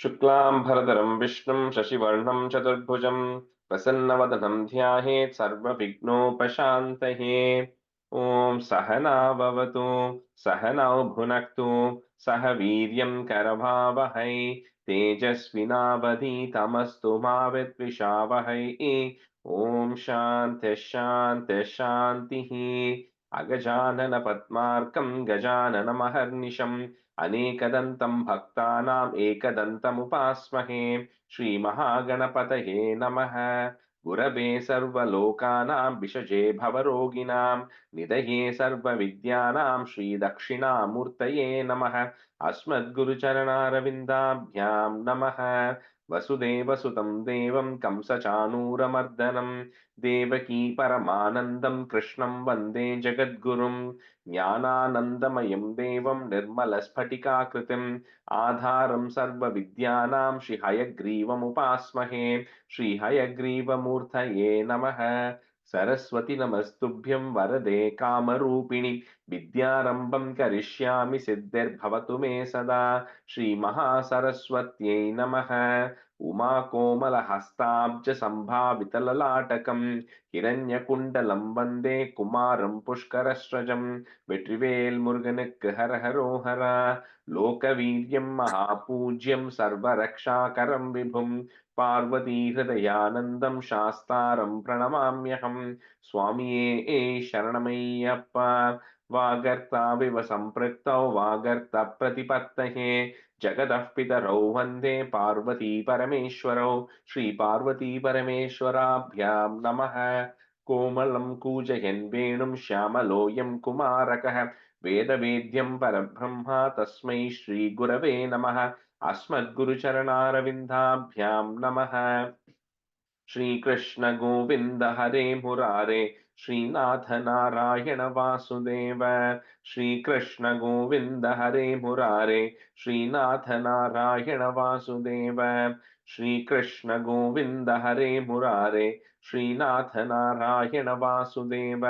शुक्लां भरधरं विष्णुं शशिवर्णं चतुर्भुजं प्रसन्नवदनं ध्यायेत् सर्वविघ्नोपशान्तये। ॐ सहना भवतु सहनौ भुनक्तु सह वीर्यं करभावहै तेजस्विनावधीतमस्तु मा विद्विषावहै। ॐ शान्तिः शान्तिः शान्तिः। अगजानन पद्मार्कं गजाननमहर्निशम् अनेकदन्तं भक्तानाम् एकदन्तमुपास्महे। श्रीमहागणपतये नमः। गुरवे सर्वलोकानां विषजे भवरोगिणां निधये सर्वविद्यानां श्रीदक्षिणामूर्तये नमः। अस्मद्गुरुचरणारविन्दाभ्यां नमः। वसुदेवसुतं देवं कंसचाणूरमर्दनं देवकी परमानन्दं कृष्णं वन्दे जगद्गुरुं। ज्ञानानन्दमयं देवं निर्मलस्फटिकाकृतिम् आधारं सर्वविद्यानां श्रीहयग्रीवमुपास्महे। श्रीहयग्रीवमूर्तये नमः। सरस्वती नमस्तुभ्यं वरदे कामरूपिणि विद्यारम्भं करिष्यामि सिद्धिर्भवतु मे सदा। श्रीमहासरस्वत्यै नमः। उमाकोमलहस्ताब्ज सम्भावितललाटकं हिरण्यकुण्डलं वन्दे कुमारं पुष्करस्रजं। வெற்றிவேல் முருகனுக்கு ஹர ஹரோஹரா. லோகவீரியம் மகாபூஜ்யம் சர்வரக்ஷாகரம் விபும் பார்வதி ஹிருதயானந்தம் சாஸ்தாரம் பிரணமாம்யகம். சுவாமியே சரணமையப்பா. வாகர்த்தாவிவ சம்பிருக்தௌ வாகர்த்த பிரதிபத்தயே जगतः पितरौ वन्दे पार्वती परमेश्वरौ। श्री पार्वती परमेश्वराभ्यां नमः। कोमलं कूजयन् वेणुं श्यामलोऽयं कुमारकः वेदवेद्यं परब्रह्म तस्मै श्रीगुरवे नमः। अस्मद्गुरुचरणारविन्दाभ्यां नमः। श्रीकृष्ण गोविन्द हरे मुरारे श्रीनाथ नारायण वासुदेव। श्रीकृष्ण गोविन्द हरे मुरारे श्रीनाथ नारायण वासुदेव। श्रीकृष्ण गोविन्द हरे मुरारे श्रीनाथ नारायण वासुदेव।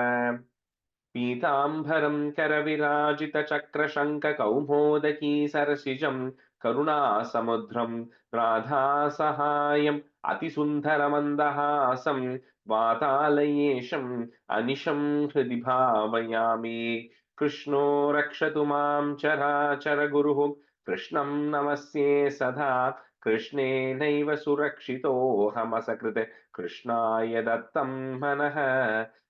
पीताम्बरं करविराजितचक्रशङ्खकौमोदकी सरसिजं करुणासमुद्रं राधासहायम् अतिसुन्दरमन्दहासं वातालयेशम् अनिशं हृदि भावयामि। कृष्णो रक्षतु मां चराचरगुरुः कृष्णं नमस्ये सदा। कृष्णेनैव सुरक्षितोऽहमसकृते कृष्णाय दत्तं मनः।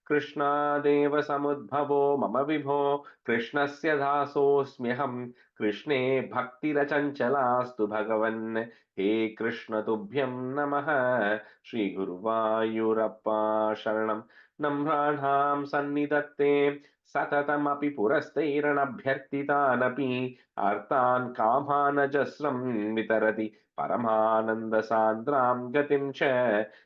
कृष्णादेव समुद्भवो मम विभो कृष्णस्य दासोऽस्म्यहं। कृष्णे भक्तिरचञ्चलास्तु भगवन् हे कृष्ण तुभ्यं नमः। श्रीगुरुवायूरप्पा शरणं नम्राणां सन्निधत्ते सततमपि पुरस्तैरणभ्यर्थितानपि अर्थान् कामानजस्रं वितरति परमानन्दसान्द्रां गतिं च।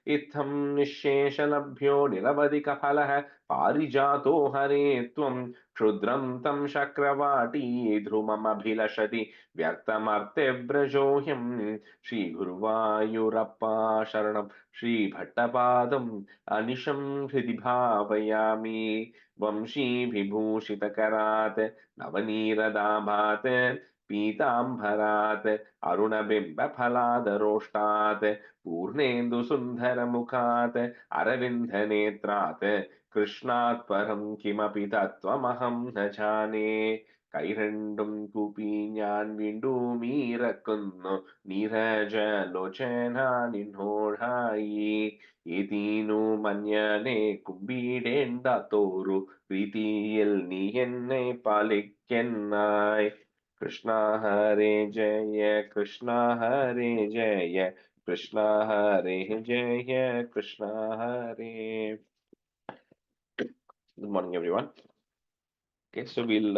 इत्थं निःशेषलभ्यो निरवधिकफलः पारिजातो हरे त्वं क्षुद्रं तं शक्रवाटी ध्रुवमभिलषति व्यर्थमर्त्यव्रजोऽयं। श्रीगुरुवायूरप्पा शरणं श्रीभट्टपादम् अनिशं हृदि भावयामि। वंशीविभूषितकरात् नवनीरदाभात् पीताम्बरात् अरुणबिम्बफलादरोष्टात् पूर्णेन्दुसुन्दरमुखात् अरविन्दनेत्रात् कृष्णात् परं किमपि तत्त्वमहं न जाने। കൈരണ്ടും കൂപ്പി ഞാൻ വീണ്ടും ഇറക്കുന്നു നീരജലോചന നിന്നോടായി. ഏതീനു മഞ്ഞനെ കുമ്പിടേണ്ടാത്തോരു പ്രീതിയിൽ നീ എന്നെ പാലിക്കെന്നായി. കൃഷ്ണ ഹരേ ജയ കൃഷ്ണ ഹരേ ജയ കൃഷ്ണ ഹരേ ജയ കൃഷ്ണ ഹരേ. Good morning, everyone. Okay, so we'll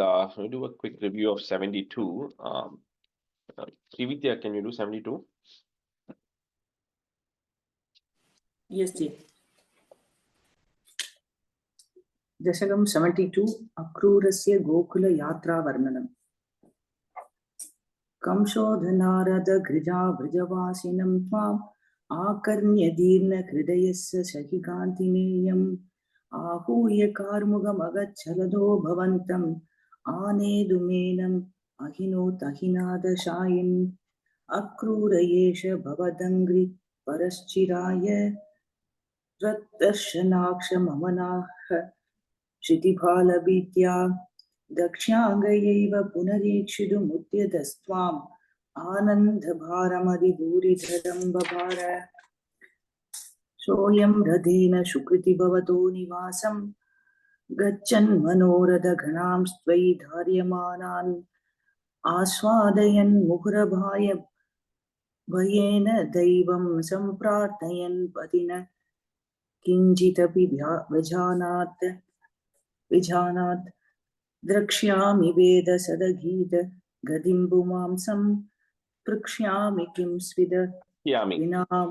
do a quick review of 72. Srividya, can you do 72? Yes, dear. Dasakam 72, Akrurasya Gokula Yatra Varnanam. Kamshodhanarada Grija Vrijavasinam Tvam Akarnya Dirna Hridayasya Shahikantineyam Ahuya Karmugam Agachalado Bhavantam Anedumenam Ahino Tahinada Shayin अक्रूरयेष भवदङ्घ्रि परश्चिराय रत्दर्शनाक्षममनाः क्षितिभालभीत्या दक्ष्याङ्गयैव पुनरीक्षितुमुद्यतस्त्वाम् आनन्दभारमधिभूरिधरं बभार सोऽयं रथेन सुकृति भवतो निवासं गच्छन् मनोरथगणां त्वयि धार्यमानान् आस्वादयन् मुहुरभाय भयेन दैवं सम्प्रार्थयन् पतिन किञ्चिदपि विजानात् द्रक्ष्यामि वेदसदगीत गतिं पुमांसं पृक्ष्यामि किं स्विद विनाम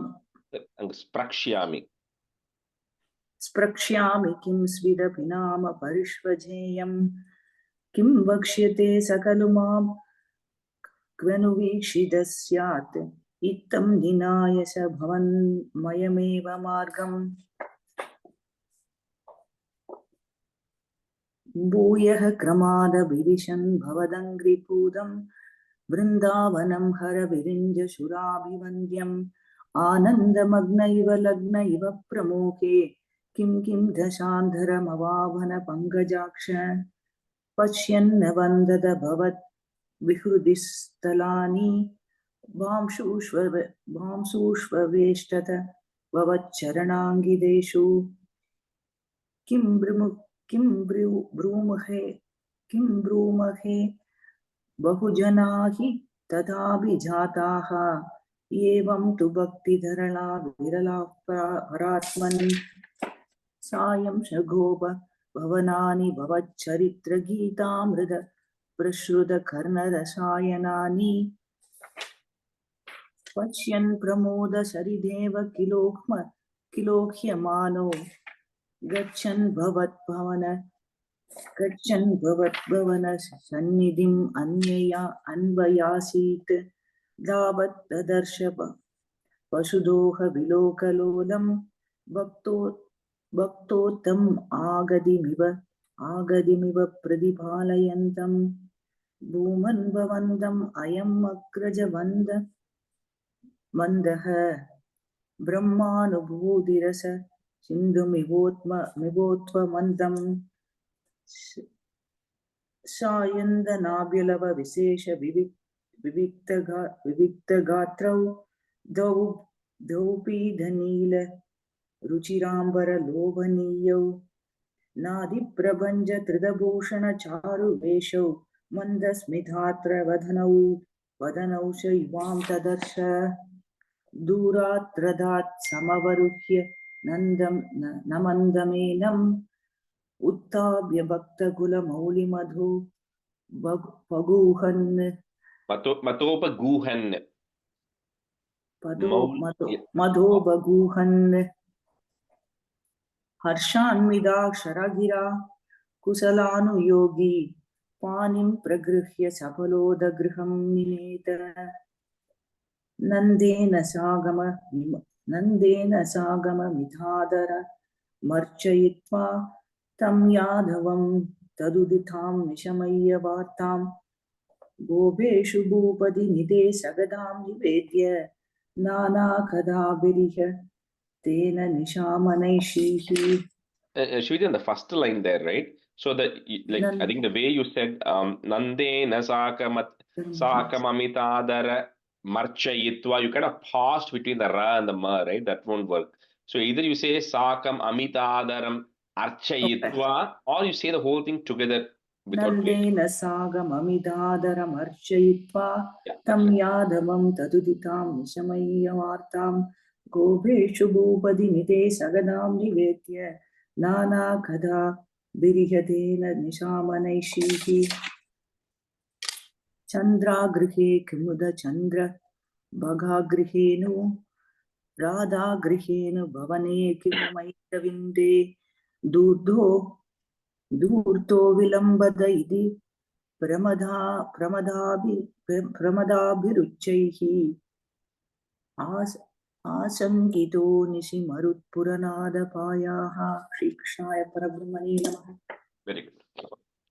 स्प्रक्ष्यामि किं स्विद विनाम परिष्वजेयं किं वक्ष्यते सकलु मां क्वनुवीक्षितः स्यात् इत्थं निनाय स भवन्मयमेव मार्गम् भूयः क्रमादभिविशन् भवदङ्घ्रिपूतं वृन्दावनं हरविरिञ्जशुराभिवन्द्यम् आनन्दमग्न इव लग्न इव प्रमोके किं दशान्धरमवाभन पङ्कजाक्ष पश्यन्न वन्दद भवत् विहृदिस्थलानि वांशूष्ववेष्टत भवच्चरणाङ्गिदेषु किं ब्रूमहे बहुजना हि तथाभिजाताः एवं तु भक्तिधरला विरला परात्मन् सायं शगोप भवनानि भवच्चरित्रगीतामृत प्रश्रुतकर्णरसायनानि पश्यन् प्रमोद सरिदेव किलोह्यमानो गच्छन् भवद्भवन सन्निधिम् अन्वयासीत् दावत् ददर्श पशुदोह विलोकलोलं भक्तोत्तम् आगदिमिव प्रतिपालयन्तं भूमन् भवन्तम् अयम् अग्रजवन्द मन्दः ब्रह्मानुभूतिरस सिन्धुमिवोत्वमन्दम् सायन्दनाभ्यलव विशेष विविक्तगात्रौ दौपीधनील रुचिराम्बर लोभनीयौ नादिप्रभञ्ज त्रिदभूषण चारुवेशौ मन्दस्मितात्र वदनौ च युवां तदर्श दूरात् रथात् समवरुह्य नमन्दमेनम् उत्थाप्य भक्तकुलमौलिमधु पगूहन् मधोपगूहन् हर्षान्विदाक्षरगिरा कुशलानुयोगी पानिं प्रगृह्य सफलोदगृहं निनेत नन्देन सागममिथादर मर्चयित्वा तं यादवं तदुदितां निशमय्य वार्तां गोपेषु भूपति निधे सगदां निवेद्य नानाकदाभिरिह तेन निशामनैषीः. Shweta, the first line there, right? So I think the way you said Nandena Sakamamita Marchayitva, you kind of paused between the Ra and the Ma, right? That won't work. So either you say Sakam Amitadaram Archayitva, or you say the whole thing together without Nandena Sagamamidadaram Archayitva Tam Yadavam Taduditam Nishamayya Vartam Gobeshu Bhupadi Nite Sagadam Nivetya Nana Kada Birihadena Nishamanaishihi Chandra Grihe Kimuda Chandra Bhaga Grihenu Radha Grihenu Bhavane Kimumaitavinde Durto Vilambada Idi Pramadabhiruchaihi Asankito Nishimarut Puranada Payaha Shri Krishnaya Parabrahmani Namaha. Very good.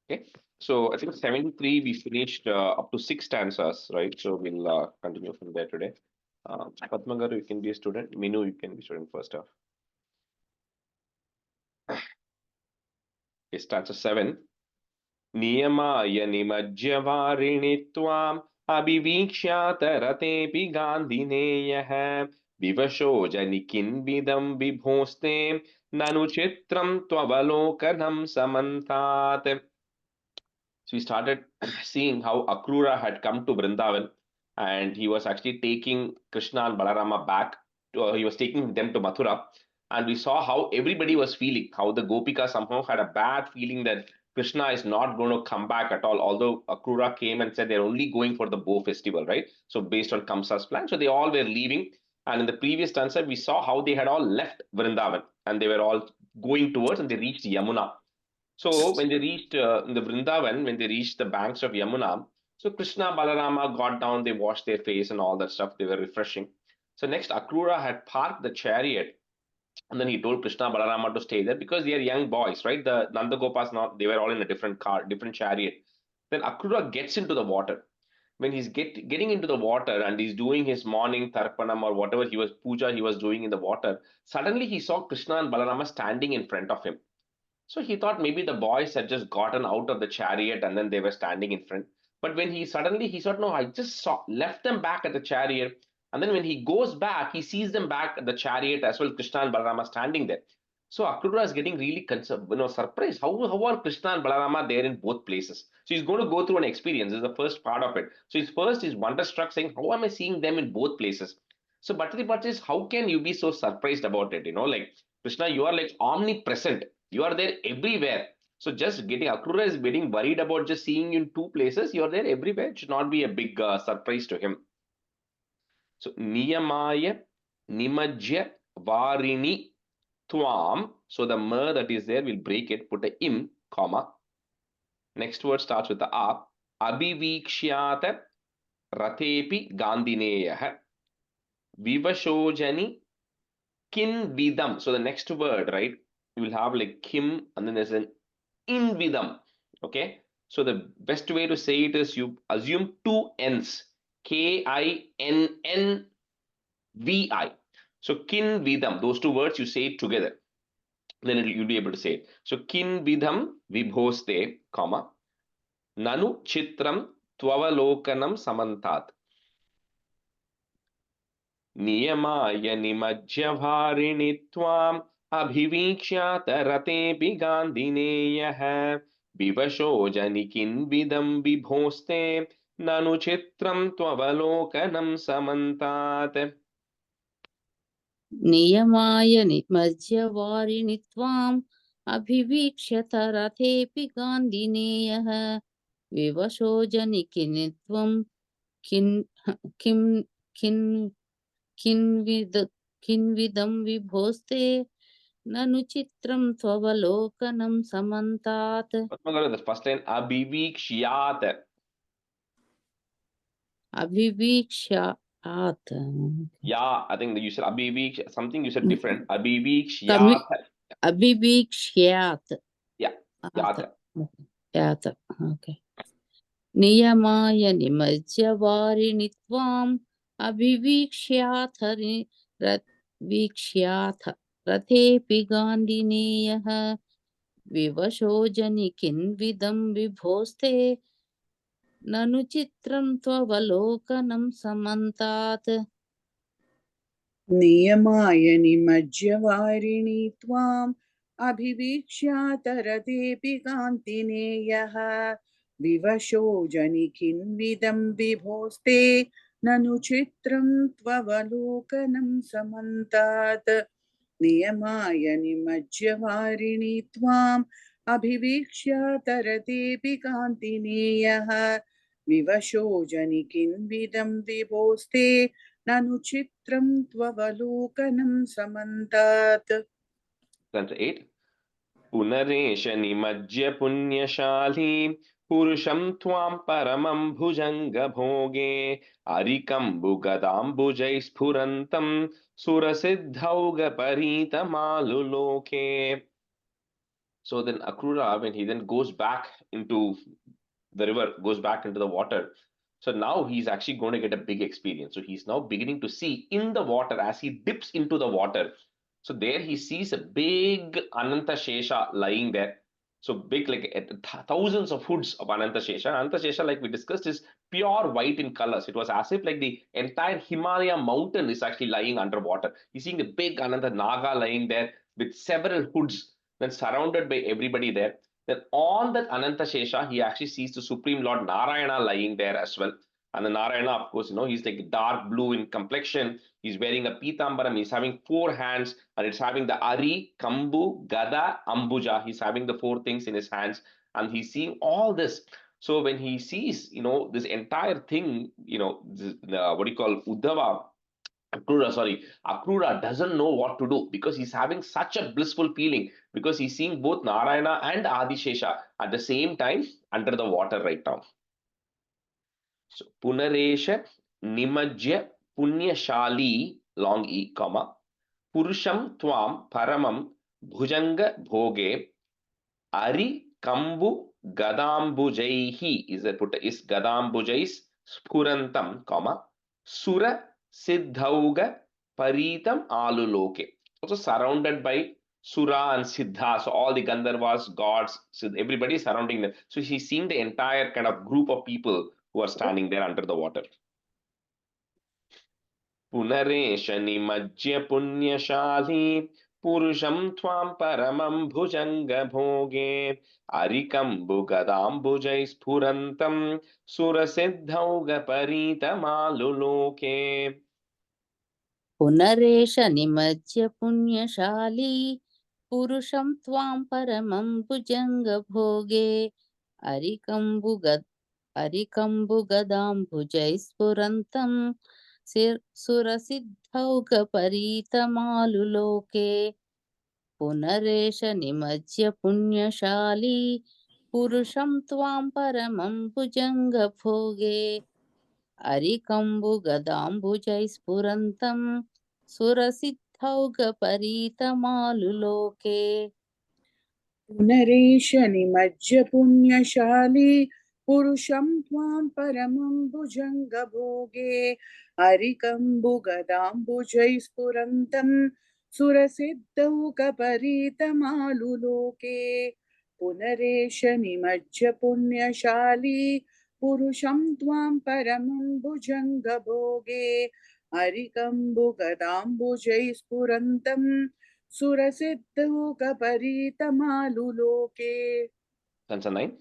Okay. So I think 73 we finished up to 6 stanzas, right? So we'll continue from there today. Padmagaru, you can be a student. Minu, you can be student first off. Okay, stanza 7. Niyamaya nimajyavarini tvam abhivikshyatarate gandhineyah vivasho janikinvidam vibhoste nanu chitram tvavalokanam samantat. So we started seeing how Akrura had come to Vrindavan and he was actually taking Krishna and Balarama back. He was taking them to Mathura. And we saw how everybody was feeling, how the Gopika somehow had a bad feeling that Krishna is not going to come back at all. Although Akrura came and said they're only going for the bow festival, right? So based on Kamsa's plan. So they all were leaving. And in the previous stanza, we saw how they had all left Vrindavan and they were all going towards and they reached Yamuna. So when they reached the Vrindavan, when they reached the banks of Yamuna, so Krishna, Balarama got down, they washed their face and all that stuff. They were refreshing. So next, Akrura had parked the chariot, and then he told Krishna, Balarama to stay there because they are young boys, right? The Nandagopas, not they were all in a different car, different chariot. Then Akrura gets into the water. When he's getting into the water and he's doing his morning tarpanam or whatever he was puja he was doing in the water, suddenly he saw Krishna and Balarama standing in front of him. So he thought maybe the boys had just gotten out of the chariot and then they were standing in front. But when he suddenly he thought, no, I just saw left them back at the chariot. And then when he goes back, he sees them back at the chariot as well, Krishna and Balarama standing there. So Akrura is getting really concerned, surprised. How are Krishna and Balarama there in both places? So he's going to go through an experience. This is the first part of it. So his first is wonderstruck, saying, how am I seeing them in both places? So Bhattri Bhatt says, how can you be so surprised about it? Like Krishna, you are like omnipresent. You are there everywhere. So just getting Akrura is getting worried about just seeing you in two places. You are there everywhere. It should not be a big surprise to him. So Niyamaya Nimajya Varini Tvam. So the ma that is there, we'll break it, put a im, comma. Next word starts with the a. Abhivikshyata Ratepi Gandhineyah Vivashojani Kin Vidam. So the next word, right? You will have like Kim and then there's an in Vidam. Okay. So the best way to say it is you assume two N's. Kinnvi. So kin vidam, those two words you say it together. Then you'll be able to say it. So kin vidam vibhoste, comma. Nanu chitram tvavalokanam samantat. Niyamaya nimajyavarini tvam abhivikshata ratepi gandhineyah vivasho janikin vidam vibhoste nanu chitram tvavalokanam samantat. Niyamaya nimajyavarini tvam abhivikshata rathepi gandhineyah vivasho janikinitvam kin kinvidam vibhoste nanu chitram tvavalokanam samantat. The first line abhivikshyat. Abhivikshyat. Yeah, I think that you said abhiviksh, something you said different. Abhivikshyat. Abhivikshyat. Yeah. Yat. Yat. Okay. Niyamaya nimajyavarini tvam abhivikshyat rathepi gandhineyah vivasho janikin vidam vibhoste nanu chitram tvavalokanam samantat. नियमाय निमज्यवारिणि त्वाम् अभिवीक्ष्यातरतेऽपि कान्तिनेयः विवशो जनिकिन्विदं विभोस्ते ननु चित्रं त्ववलोकनं समन्तात् नियमाय निमज्यवारिणि त्वाम् अभिवीक्ष्यातरतेऽपि कान्तिनेयः विवशो जनिकिन्विदं विभोस्ते ननु चित्रं त्ववलोकनं समन्तात्. Stanza 8. Punaresha nimajya punyashali purusham tvam paramam bhujanga bhoge arikambu gadambujai sphurantam surasiddhauga parita maluloke. So then Akrura, when he then goes back into the river, goes back into the water. So now he's actually going to get a big experience. So he's now beginning to see in the water as he dips into the water. So there he sees a big Ananta Shesha lying there. So big, like thousands of hoods of Ananta Shesha. Ananta Shesha, like we discussed, is pure white in colors. It was as if like the entire Himalaya mountain is actually lying underwater. He's seeing the big Ananta Naga lying there with several hoods, then surrounded by everybody there. Then on that Ananta Shesha, he actually sees the Supreme Lord Narayana lying there as well. And the Narayana, of course, he's like dark blue in complexion. He's wearing a pitambaram. He's having 4 hands, and it's having the Ari, Kambu, Gada, Ambuja. He's having the 4 things in his hands, and he's seeing all this. So when he sees, this entire thing, what do you call Uddhava, Akrura doesn't know what to do because he's having such a blissful feeling because he's seeing both Narayana and Adishesha at the same time under the water right now. So, Punaresha Nimajya Punyashali, long E, comma, Purusham Twam Paramam Bhujanga Bhoge Ari Kambu Gadambujaihi is Gadambujais Spurantam, comma, Sura Siddhauga Paritam Aluloke. Also surrounded by Sura and Siddha, so all the Gandharvas, gods, so everybody is surrounding them. So she's seeing the entire kind of group of people who are standing there under the water. पुनरेश निमज्य पुण्यशाली पुरुषं त्वां परमं भुजंग भोगे अरिकम्बुगदाम्बुजै स्फुरन्तं सुरसिद्धौगपरीतमालुलोके. पुनरेष निमज्य पुण्यशाली पुरुषं त्वां परमं भुजङ्गभोगे अरिकम्बुगदाम्बुजैः स्फुरन्तं सुरसिद्धौगपरीतमालुलोके. पुनरेष निमज्य पुण्यशाली पुरुषं त्वां परमं भुजङ्गभोगे अरिकम्बुगदाम्बुजैः स्फुरन्तं सुरसिद्धौगपरीतमालुलोके. पुनरेश निमज्य पुण्यशाली पुरुषं त्वां परमं भुजङ्गभोगे अरिकम्बुगदाम्बुजैः स्फुरन्तं सुरसिद्धौकपरीतमालुलोके. पुनरेश निमज्य पुण्यशाली पुरुषं त्वां परमं भुजङ्गभोगे अरिकम्बुगदाम्बुजैः स्फुरन्तं सुरसिद्धौकपरीतमालुलोके. Stanza 9.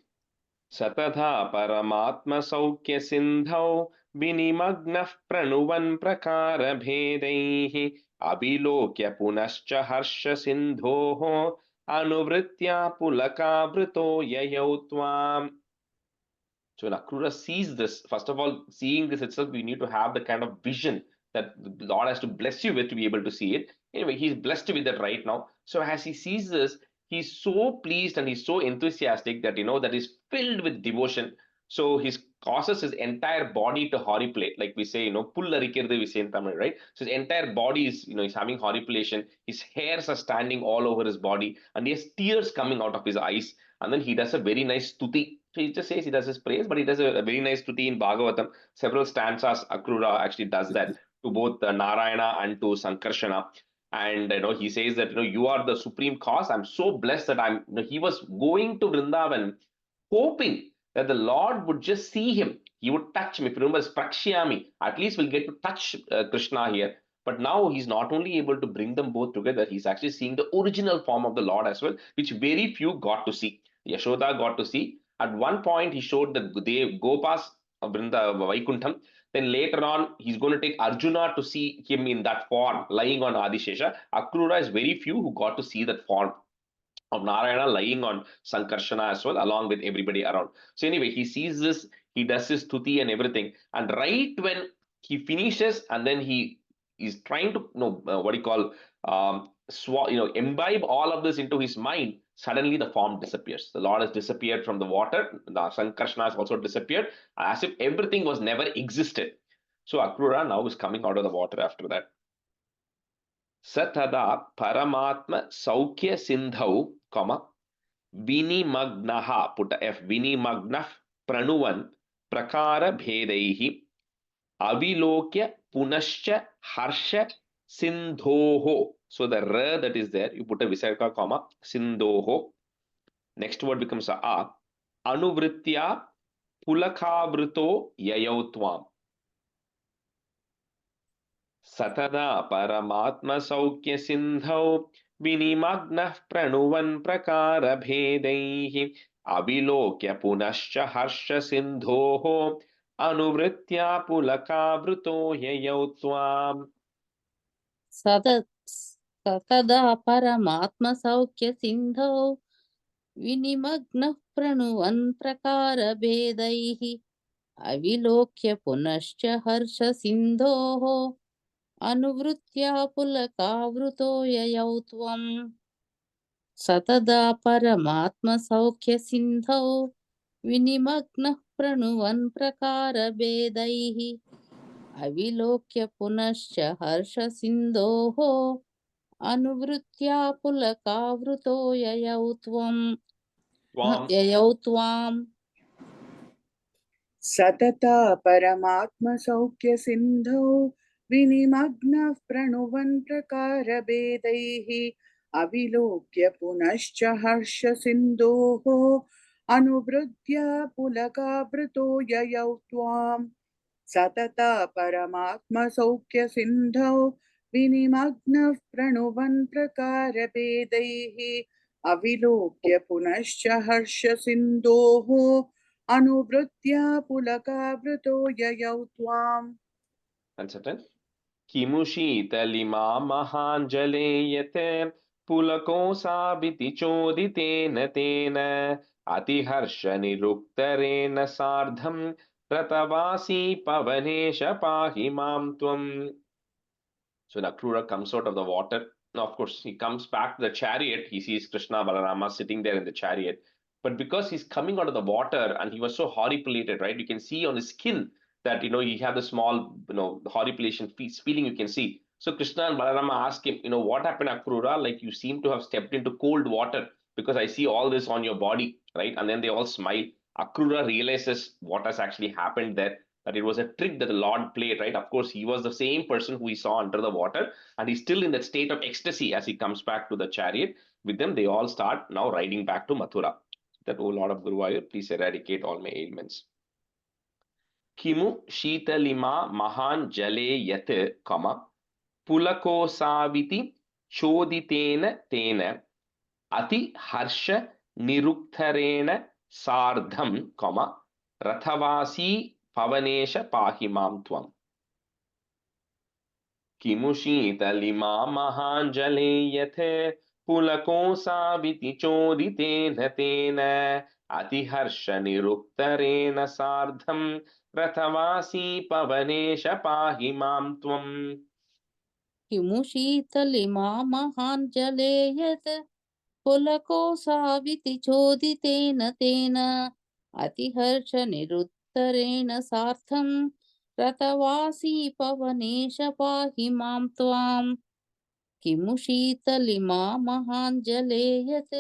सतथा परमात्म सौख्य सिंधौ विनिमग्नः प्रणुवन् प्रकार भेदैः अभिलोक्य पुनश्च हर्ष सिन्धोः अनुवृत्त्या पुलकावृतो ययौ त्वाम्. So when Akrura sees this, first of all, seeing this itself, we need to have the kind of vision that the Lord has to bless you with to be able to see it. Anyway, he's blessed with that right now. So as he sees this, he's so pleased and he's so enthusiastic that that is filled with devotion. So he causes his entire body to horripilate, like we say, pullarikirdu we say in Tamil, right? So his entire body is, he's having horripilation. His hairs are standing all over his body, and he has tears coming out of his eyes. And then he does a very nice stuti. So he just says he does his praise, but he does a very nice stuti in Bhagavatam. Several stanzas, Akrura actually does that to both Narayana and to Sankarshana. And he says that you are the supreme cause. I'm so blessed that he was going to Vrindavan, hoping that the Lord would just see him. He would touch him. If you remember, Prakshyami, at least we'll get to touch Krishna here. But now he's not only able to bring them both together, he's actually seeing the original form of the Lord as well, which very few got to see. Yashoda got to see. At one point, he showed the Gopas of Vaikuntham. Then later on, he's going to take Arjuna to see him in that form, lying on Adishesha. Akrura is very few who got to see that form of Narayana lying on Sankarshana as well, along with everybody around. So anyway, he sees this, he does his stuti and everything. And right when he finishes, and then he is trying to, imbibe all of this into his mind, suddenly the form disappears. The Lord has disappeared from the water. The Sankarshana has also disappeared, as if everything was never existed. So Akrura now is coming out of the water after that. Satada Paramatma Saukya Sindhau, comma, Vinimagnaha, put a F, Vinimagnah Pranuvan Prakara Bhedaihi Avilokya Punascha Harsha Sindhoho. So the R that is there, you put a Visarga comma, Sindhoho. Next word becomes a Anuvritya Pulakavruto Yayautvam. Satada Paramatma Saukya Sindhau Vinimagna Pranuvan Prakara Bhedaihi Avilokya Punascha Harsha Sindhoho Anuvritya Pulakavruto Yayautvam. सतदा परमात्म सौख्य सिंधौ विनिमग्नः प्रणुवन् प्रकारभेदैः अविलोक्य पुनश्च हर्ष सिंधोः अनुवृत्या पुलकावृतो ययौ त्वम् सतदा परमात्म सौख्य सिंधौ विनिमग्नः प्रणुवन् प्रकारभेदैः अविलोक्य पुनश्च हर्ष सिंधोः अनुवृत्या पुलकावृतो ययौ त्वम् सतता परमात्म सौख्य सिंधौ विनिमग्नः प्रणुवन् प्रकारभेदैः अविलोक्य पुनश्च हर्ष सिंधोः अनुवृत्य पुलकावृतो ययौ त्वाम् सतता परमात्म सौख्य सिंधौ विनिमग्नः प्रणुवन् प्रकारभेदैः अविलोक्य पुनश्च हर्ष सिंधोः अनुवृत्या पुलकावृतो ययौ त्वाम्. Uncertain. किमुशीतलिमा महाञ्जले यते पुलकोऽसाविति चोदितेन तेन अतिहर्षनिरुक्तरेण सार्धं रतवासी पवनेश पाहि मां त्वम्. So Nakrura comes out of the water. Now, of course, he comes back to the chariot. He sees Krishna Balarama sitting there in the chariot. But because he's coming out of the water and he was so horripilated, right? You can see on his skin that, he had the small, horripilation feeling you can see. So Krishna and Balarama ask him, what happened, Akrura? Like, you seem to have stepped into cold water because I see all this on your body, right? And then they all smile. Akrura realizes what has actually happened there, that it was a trick that the Lord played, right? Of course, he was the same person who he saw under the water, and he's still in that state of ecstasy as he comes back to the chariot. With them, they all start now riding back to Mathura. That, O Lord of Guruvayur, please eradicate all my ailments. Kimu Sheetalima Mahan Jale Yat, Pulakosaviti Choditena Tena Ati Harsha Niruktharena Sardham, Rathavasi Pavanesha Pahi Mam Tvam. Kimushitaliма Mahanjale Yathe Pulakosaaviti Choditena Tena Atiharsha Niruktarena Sardham Rathavasi Pavanesha Pahi Mam Tvam. किमुशीतलिमा महाञ्जले यत् पुलकोऽसाविति चोदितेन तेन अतिहर्षनिरुत्तरेण सार्थं रतवासी पवनेश पाहि मां त्वाम् किमुशीतलिमा महाञ्जले यत्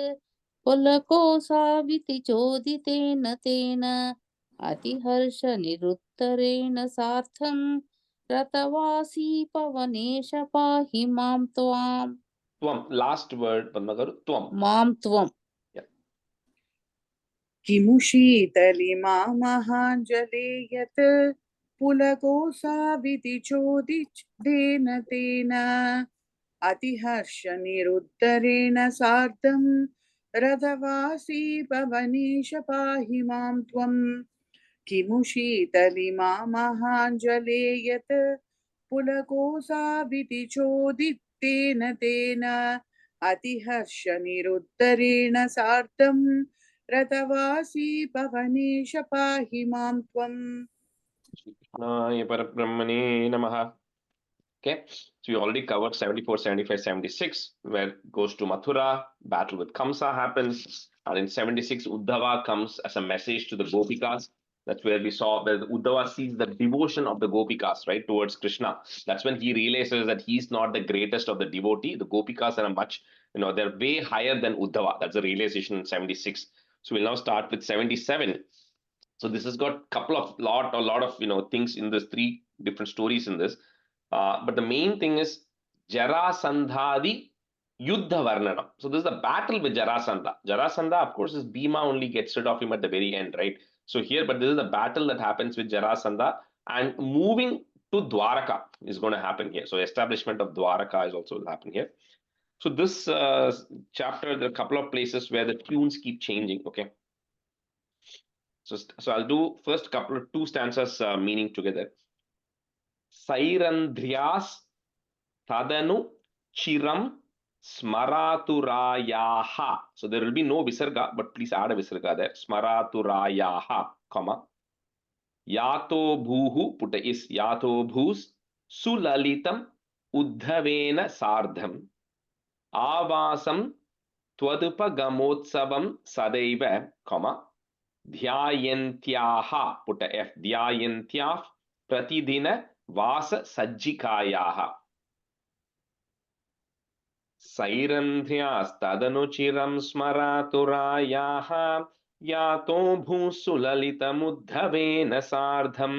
पुलकोऽसाविति चोदितेन तेन अतिहर्षनिरुत्तरेण सार्थं रतवासी पवनेश पाहि मां त्वाम्. Tvam, last word, Padmagaru, Tvam. मां त्वम्. किमुशीतलिमा महाञ्जले यत् पुलकोऽसाविति चोदितेन तेन अतिहर्षनिरुत्तरेण सार्धं रथवासी पवनेश पाहि मां त्वम् किमुशीतलिमा महाञ्जले यत् पुलकोऽसाविति चोदितेन तेन अतिहर्षनिरुत्तरेण सार्धं रथवासी पवनेश पाहि मां त्वम्. Krishnaaya Parabrahmane Namaha. Okay, so we already covered 74, 75, 76, where it goes to Mathura, battle with Kamsa happens, and in 76, Uddhava comes as a message to the Gopikas That's where we saw where Uddhava sees the devotion of the Gopikas, right, towards Krishna. That's when he realizes that he's not the greatest of the devotee. The Gopikas are much, they're way higher than Uddhava. That's the realization in 76. So we'll now start with 77. So this has got a lot of things in this, three different stories in this. But the main thing is Jarasandhadi Yuddha Varnanam. So this is the battle with Jarasandha. Jarasandha, of course, is Bhima only gets rid of him at the very end, right? So here, but this is the battle that happens with Jarasandha, and moving to Dwaraka is going to happen here. So establishment of Dwaraka is also will happen here. So this chapter, there are a couple of places where the tunes keep changing. Okay. So I'll do first two stanzas meaning together. Sairandhryas Tadanu Chiram Smaraturayaha. So there will be no visarga, but please add a visarga there. Smaraturayaha, comma. Yato bhuhu, put a is, yato bhus, sulalitam uddhavena sardham, avasam twadupagamotsvam sadaiva, comma. Dhyayantyaha, put a f, dhyayantyah pratidina vasa sajjikayaha. Sairandhyastadanuchiram smaraturayaha yato bhusulalitamudhavena sardham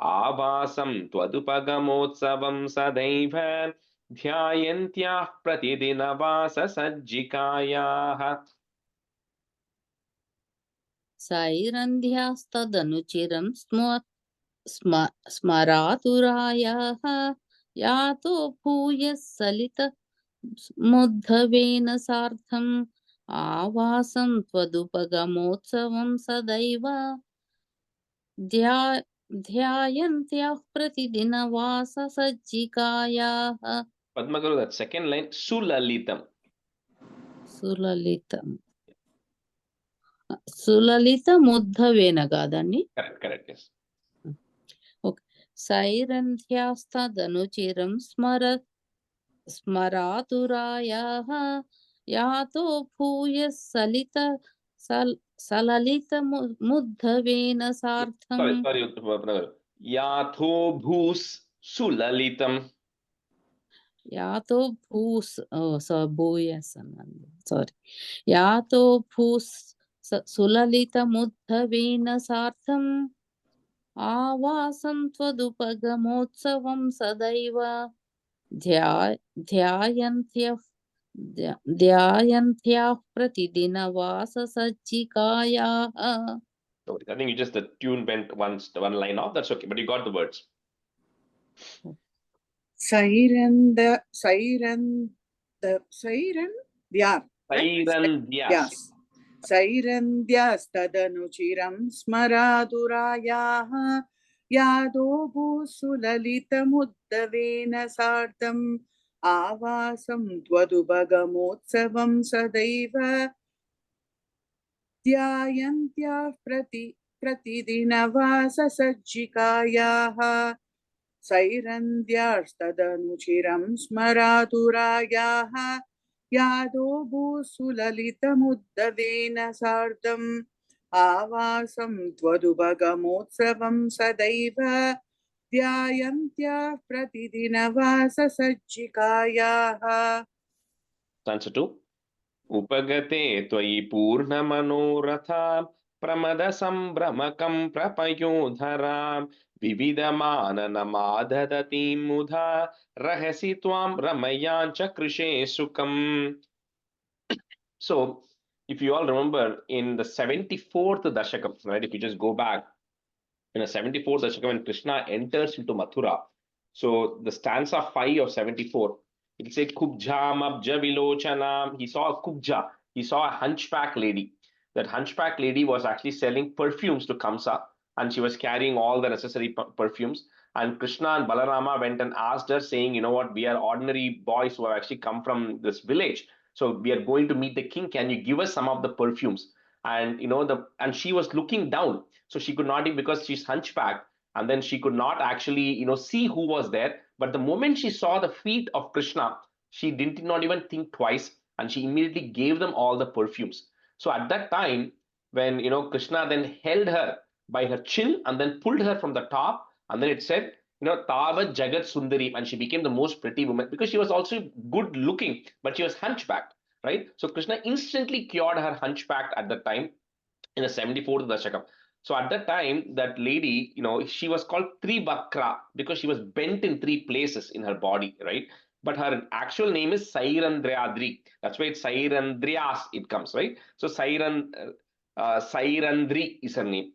avasam twadupagamotsvam sadaiva dhyayantyah pratidina vasa sajjikayaha. Sairandhyastadanuchiram smaraturayah yato bhuyas salita muddhavena sartham avasam twadupagamotsvam sadaiva dhyayantyah pratidina vasa sajjikayah. Padmagaru, that second line, sulalitam. సులలితముద్ధవేన కాదండి. Correct, yes. Okay. సైరంధ్యాస్తదనుచిరం స్మరాతురాయాః యాతో భూయః సలలితముద్ధవేన సార్థం. Sorry, Padmagaru. Yatho bhus sulalitam. యాతో భూస్ భూయస్ అన్నది, సారీ. యాతో భూస్ సులలితముద్ధవేన సార్థం ఆవాసం త్వదుపగమోత్సవం సదైవ ధ్యాయంత్యః ప్రతిదిన వాస సజ్జికాయాః. I think you just, the tune went one line off. That's okay, but you got the words. Sairandhyastadanuchiram smaraturayaः यादो भूसुललितमुद्धवेन सार्धम् आवासं त्वदुपगमोत्सवं सदैव ध्यायन्त्याः प्रतिदिनवाससज्जिकायाः सैरन्द्यास्तदनुचिरं स्मरातुरायाः यादो भूसुललितमुद्धवेन सार्धम् आवासं त्वदुपगमोत्सवं सदैव ध्यायन्त्याः प्रतिदिनवाससज्जिकायाः. Stanza 2. Upagate त्वयि पूर्णमनोरथा प्रमदसम्भ्रमकं प्रपयोधरा विविधमाननमादधतीं मुधा रहसि त्वां रमयाञ्च कृशे सुखम्. So, if you all remember in the 74th Dasakam, right, if you just go back in the 74th Dasakam when Krishna enters into Mathura, so the stanza 5 of 74, it'll say Kubjam Abja Vilochanam. He saw a Kubja, he saw a hunchback lady. That hunchback lady was actually selling perfumes to Kamsa, and she was carrying all the necessary perfumes. And Krishna and Balarama went and asked her, saying, you know what, we are ordinary boys who have actually come from this village. So we are going to meet the king. Can you give us some of the perfumes? And and she was looking down, so she could not, because she's hunchbacked, and then she could not actually see who was there. But the moment she saw the feet of Krishna, she did not even think twice, and she immediately gave them all the perfumes. So at that time, when Krishna then held her by her chin and then pulled her from the top. And then it said, Tavat Jagat Sundari, and she became the most pretty woman because she was also good looking, but she was hunchbacked, right? So Krishna instantly cured her hunchback at that time in the 74th Dasakam. So at that time, that lady, she was called Tribakra because she was bent in three places in her body, right? But her actual name is Sairandriadri. That's why it's Sairandrias, it comes, right? So Sairandri is her name.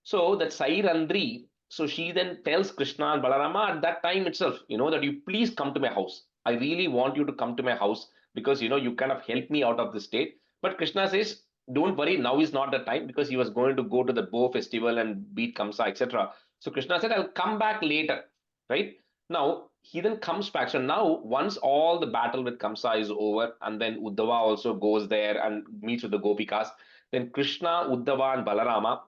So that Sairandri, so she then tells Krishna and Balarama at that time itself, that you please come to my house. I really want you to come to my house because, you kind of help me out of this state. But Krishna says, don't worry, now is not the time because he was going to go to the bow festival and beat Kamsa, etc. So Krishna said, I'll come back later, right? Now, he then comes back. So now, once all the battle with Kamsa is over, and then Uddhava also goes there and meets with the Gopikas, then Krishna, Uddhava, and Balarama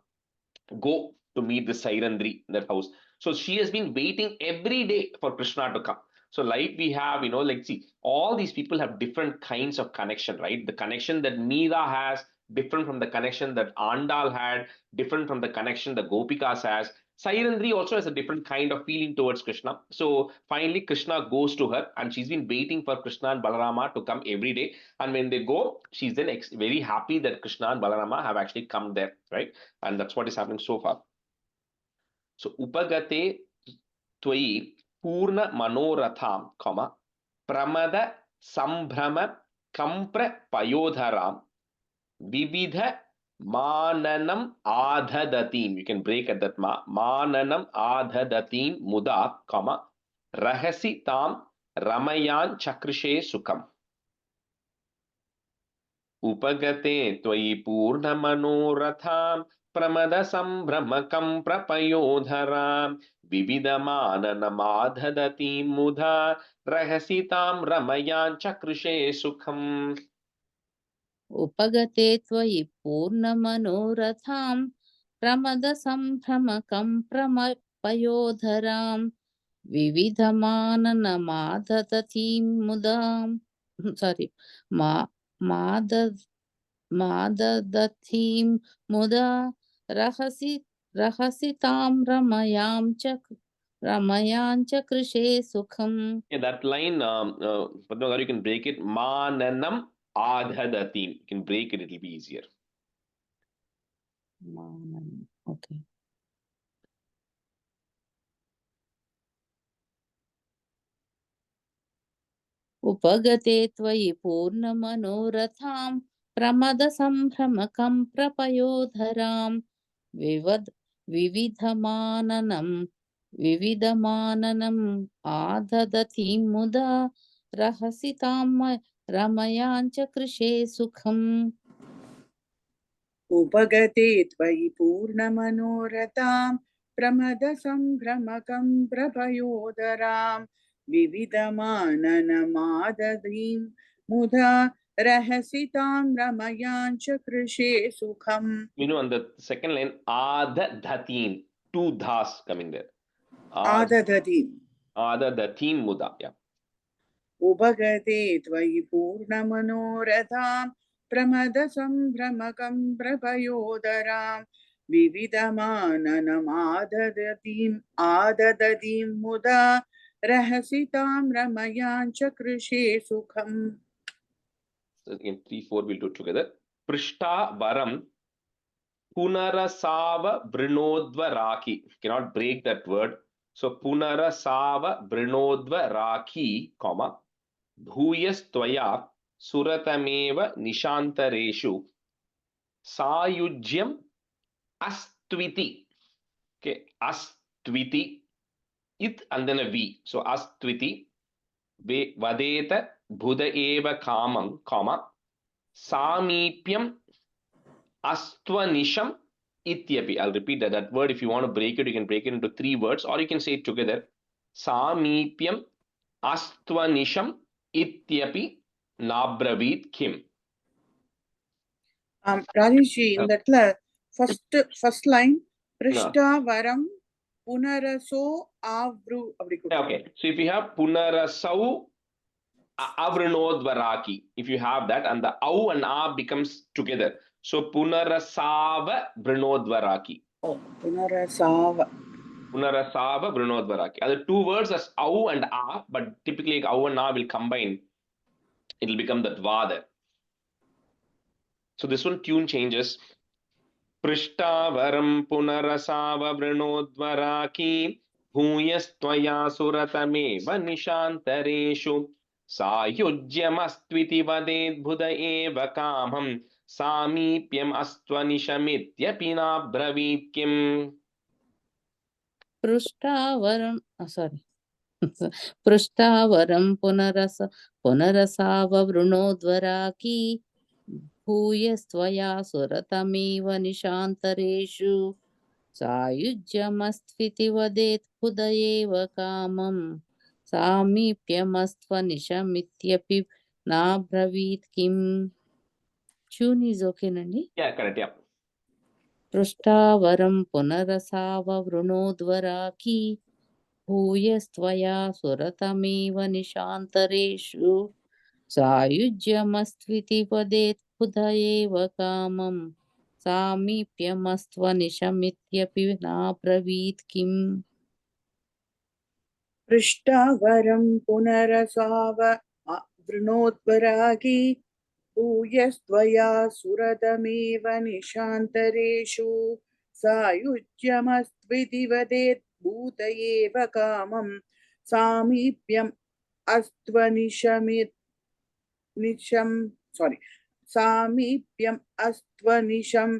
go to meet the Sairandri in that house. So she has been waiting every day for Krishna to come. So like we have, see, all these people have different kinds of connection, right? The connection that Meera has, different from the connection that Andal had, different from the connection that Gopikas has. Sairandri also has a different kind of feeling towards Krishna. So finally, Krishna goes to her, and she's been waiting for Krishna and Balarama to come every day. And when they go, she's then very happy that Krishna and Balarama have actually come there, right? And that's what is happening so far. So upagate tvai purna manoratham, pramada sambhrama kampra payodharam vividha mananam adhadatim. You can break at that mananam adhadatim muda, rahasi tam ramayan chakrishe sukam. Upagate tvai purna manoratham pramada sambhramakam prapayodharam vividamananamadhadati mudha rahasitam ramayan chakrishe sukham. उपगते त्वयि पूर्णमनोरथां प्रमदसम्भ्रमकं प्रमपयोधरां विविधमाननमादधतीं मुदां मादधतीं मुदा रहसि तां रमयां च कृषे सुखम्. Yeah, that line, Padma, you can break it. Mananam adhadatim. You can break it, it'll be easier. Okay. उपगते त्वयि पूर्णमनोरथां प्रमदसम्भ्रमकं प्रपयोधरां विविधमाननम् आदधतीं मुदा रहसि तां रमयां च कृषे सुखम्. उपगते त्वयि पूर्णमनोरथां प्रमदसम्भ्रमकं प्रभयोदरां विविधमाननमादधीं मुधा रहसि तां रमयां च कृषे सुखम्. On the second line, adhadatim. Two dhas coming there. Adhadatim. Adhadatim muda, yeah. उपगते त्वयि पूर्णमनोरथां प्रमदसम्भ्रमकं प्रभयोदरां विविधमाननमादधतीं मुदा रहसि तां रमयां च कृषे सुखम्. So again, 3-4 we'll do it together. Prishta varam punarasava brinodva raki. Cannot break that word. So punarasava brinodva raki, bhuyas tvaya suratameva nishantareshu sayujyam astviti. Okay, astviti. It and then a V. So astviti vadeta bhuda eva kamam, samipyam astvanisham ityapi. I'll repeat that word. If you want to break it, you can break it into 3 words, or you can say it together. Samipyam astvanisham ityapi nabravit kim. Rajesh, in that first line, Prishta varam punaraso avru. Okay, so if you have punarasau avrinodvaraki, if you have that, and the au and a becomes together. So punarasava vrinodvaraki. Oh, Punarasava. Punarasava Vrinodvaraki. Other two words as au and a, but typically au and a will combine. It will become that va there. So this one tune changes. पृष्टावरं पुनरसाववृणोद्वराकी भूयस्त्वया सुरतमेव निशान्तरेषु सायुज्यमस्त्विति वदेद्बुध एव कामं सामीप्यम् अस्त्वनिशमित्यपि नाब्रवीत् किम् पृष्ठावरं sorry पृष्ठावरं पुनरसाववृणोद्वराकी भूयस्त्वया सुरतमेव निशान्तरेषु सायुज्यमस्त्विति वदेत् बुध एव कामं सामीप्यमस्त्वनिशमित्यपि नाब्रवीत् किम्. Tune is okay నండి. Yeah, correct, yeah. पृष्ठावरं पुनरसाववृणोद्वराकी भूयस्त्वया सुरतमेव निशान्तरेषु सायुज्यमस्त्विति वदेत् बुध एव कामं सामीप्यमस्त्वनिशमित्यपि नाब्रवीत् किम्. पृष्ठावरं पुनरसाव वृणोद्वरागी भूयस्त्वया सुरतमेव निशान्तरेषु सायुज्यमस्त्विति वदेत् भूत एव कामं सामीप्यम् सामीप्यम् अस्त्वनिशम्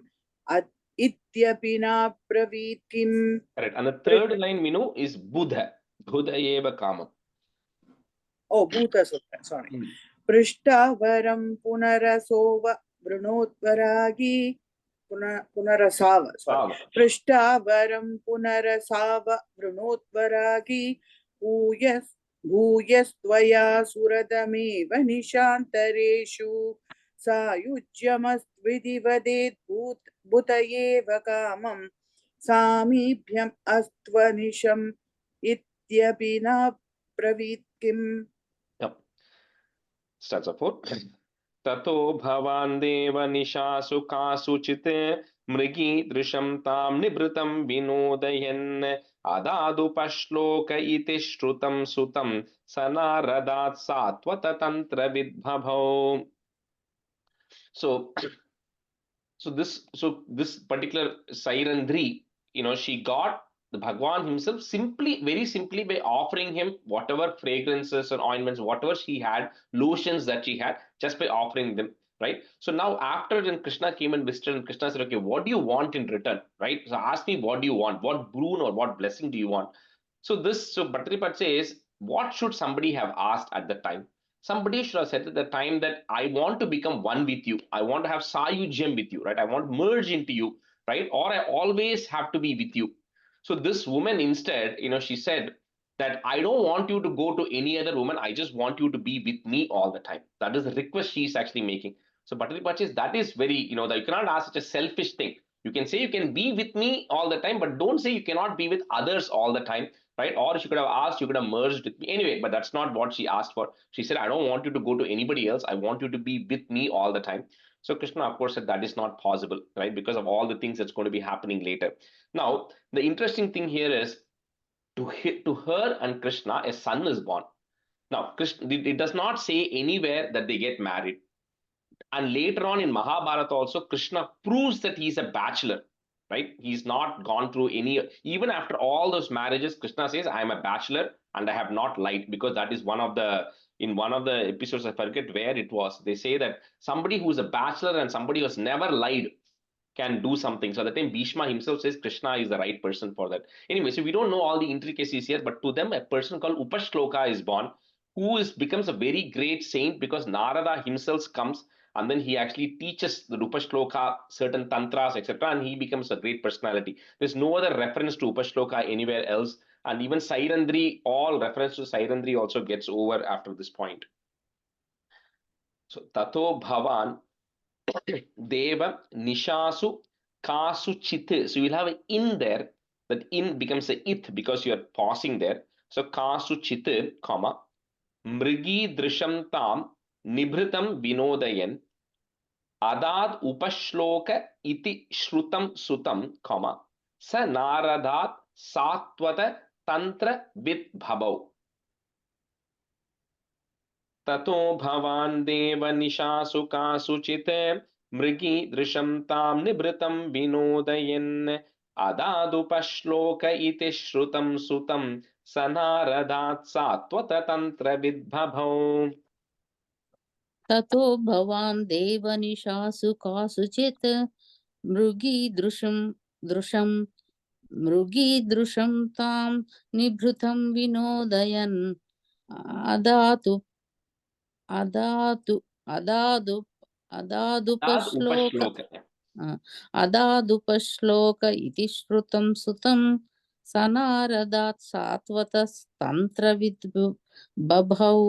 इत्यपि नाब्रवीत् किम्. Correct. And the third line we know is Buddha. Buddha eva kamam. Oh, Bhuta Sutra, sorry. Prishtavaram Punarasova Vrinodvaragi Punarasava, sorry. Prishtavaram Punarasava Vrinodvaragi Bhuyastvaya Suradameva Nishantareshu Sayujyamastvidi Vadet Bhutayeva Kamam Samibhyam Astvanisham Ityabina Pravit Kim. Yep. Stanza 4. Tato bhavan deva nishasu kasучite mrigi drisham tam nibrutam vinodayan adadu pashloka iti shrutam sutam sanaradat satvata tantra vidbhabho. So this particular Sairandri, she got the Bhagwan himself very simply by offering him whatever fragrances or ointments, whatever she had, lotions that she had, just by offering them, right? So now after then Krishna came and visited, and Krishna said, okay, what do you want in return, right? So ask me, what do you want? What boon or what blessing do you want? So Bhattaripat says, what should somebody have asked at the time? Somebody should have said at the time that I want to become one with you. I want to have sayujyam with you, right? I want to merge into you, right? Or I always have to be with you. So this woman instead, she said that I don't want you to go to any other woman. I just want you to be with me all the time. That is the request she's actually making. So Bhattaripat says that is very, that you cannot ask such a selfish thing. You can say you can be with me all the time, but don't say you cannot be with others all the time, right? Or she could have asked, you could have merged with me. Anyway, but that's not what she asked for. She said, I don't want you to go to anybody else. I want you to be with me all the time. So Krishna, of course, said that is not possible, right? Because of all the things that's going to be happening later. Now, the interesting thing here is to her and Krishna, a son is born. Now, Krishna, it does not say anywhere that they get married. And later on in Mahabharata also, Krishna proves that he's a bachelor, right? He's not gone through any, even after all those marriages, Krishna says, I am a bachelor and I have not lied, because that is in one of the episodes, I forget where it was, they say that somebody who's a bachelor and somebody who has never lied can do something. So at the time Bhishma himself says Krishna is the right person for that. Anyway, so we don't know all the intricacies here, but to them a person called Upashloka is born, who becomes a very great saint, because Narada himself comes and then he actually teaches the Upashloka certain tantras, etc., and he becomes a great personality. There's no other reference to Upashloka anywhere else, and even Sairandri, all reference to Sairandri also gets over after this point. So Tato Bhavan Deva Nishasu Kasu Chit. So you'll have an in there. That in becomes a it because you're pausing there. So Kasu Chit, comma, Mrigi Drisham Tam Nibhritam Vinodayan Adad Upashloka iti Shrutam Sutam, comma, sa naradat satvata tantra vidbhabau tato bhavan deva nishasu kasuchit mrigi drisham tam nibrutam vinodayan adadu pashloka iti shrutam sutam sanaradat satvata tantra vidbhabau. ततो भवान् देवनिशासु कासुचित् मृगीदृशं तां निभृतं विनोदयन् अदातु अदातु अदादु अदादुपश्लोक इति श्रुतं सुतं सनारदात् सात्वतस्तन्त्रविद् बभौ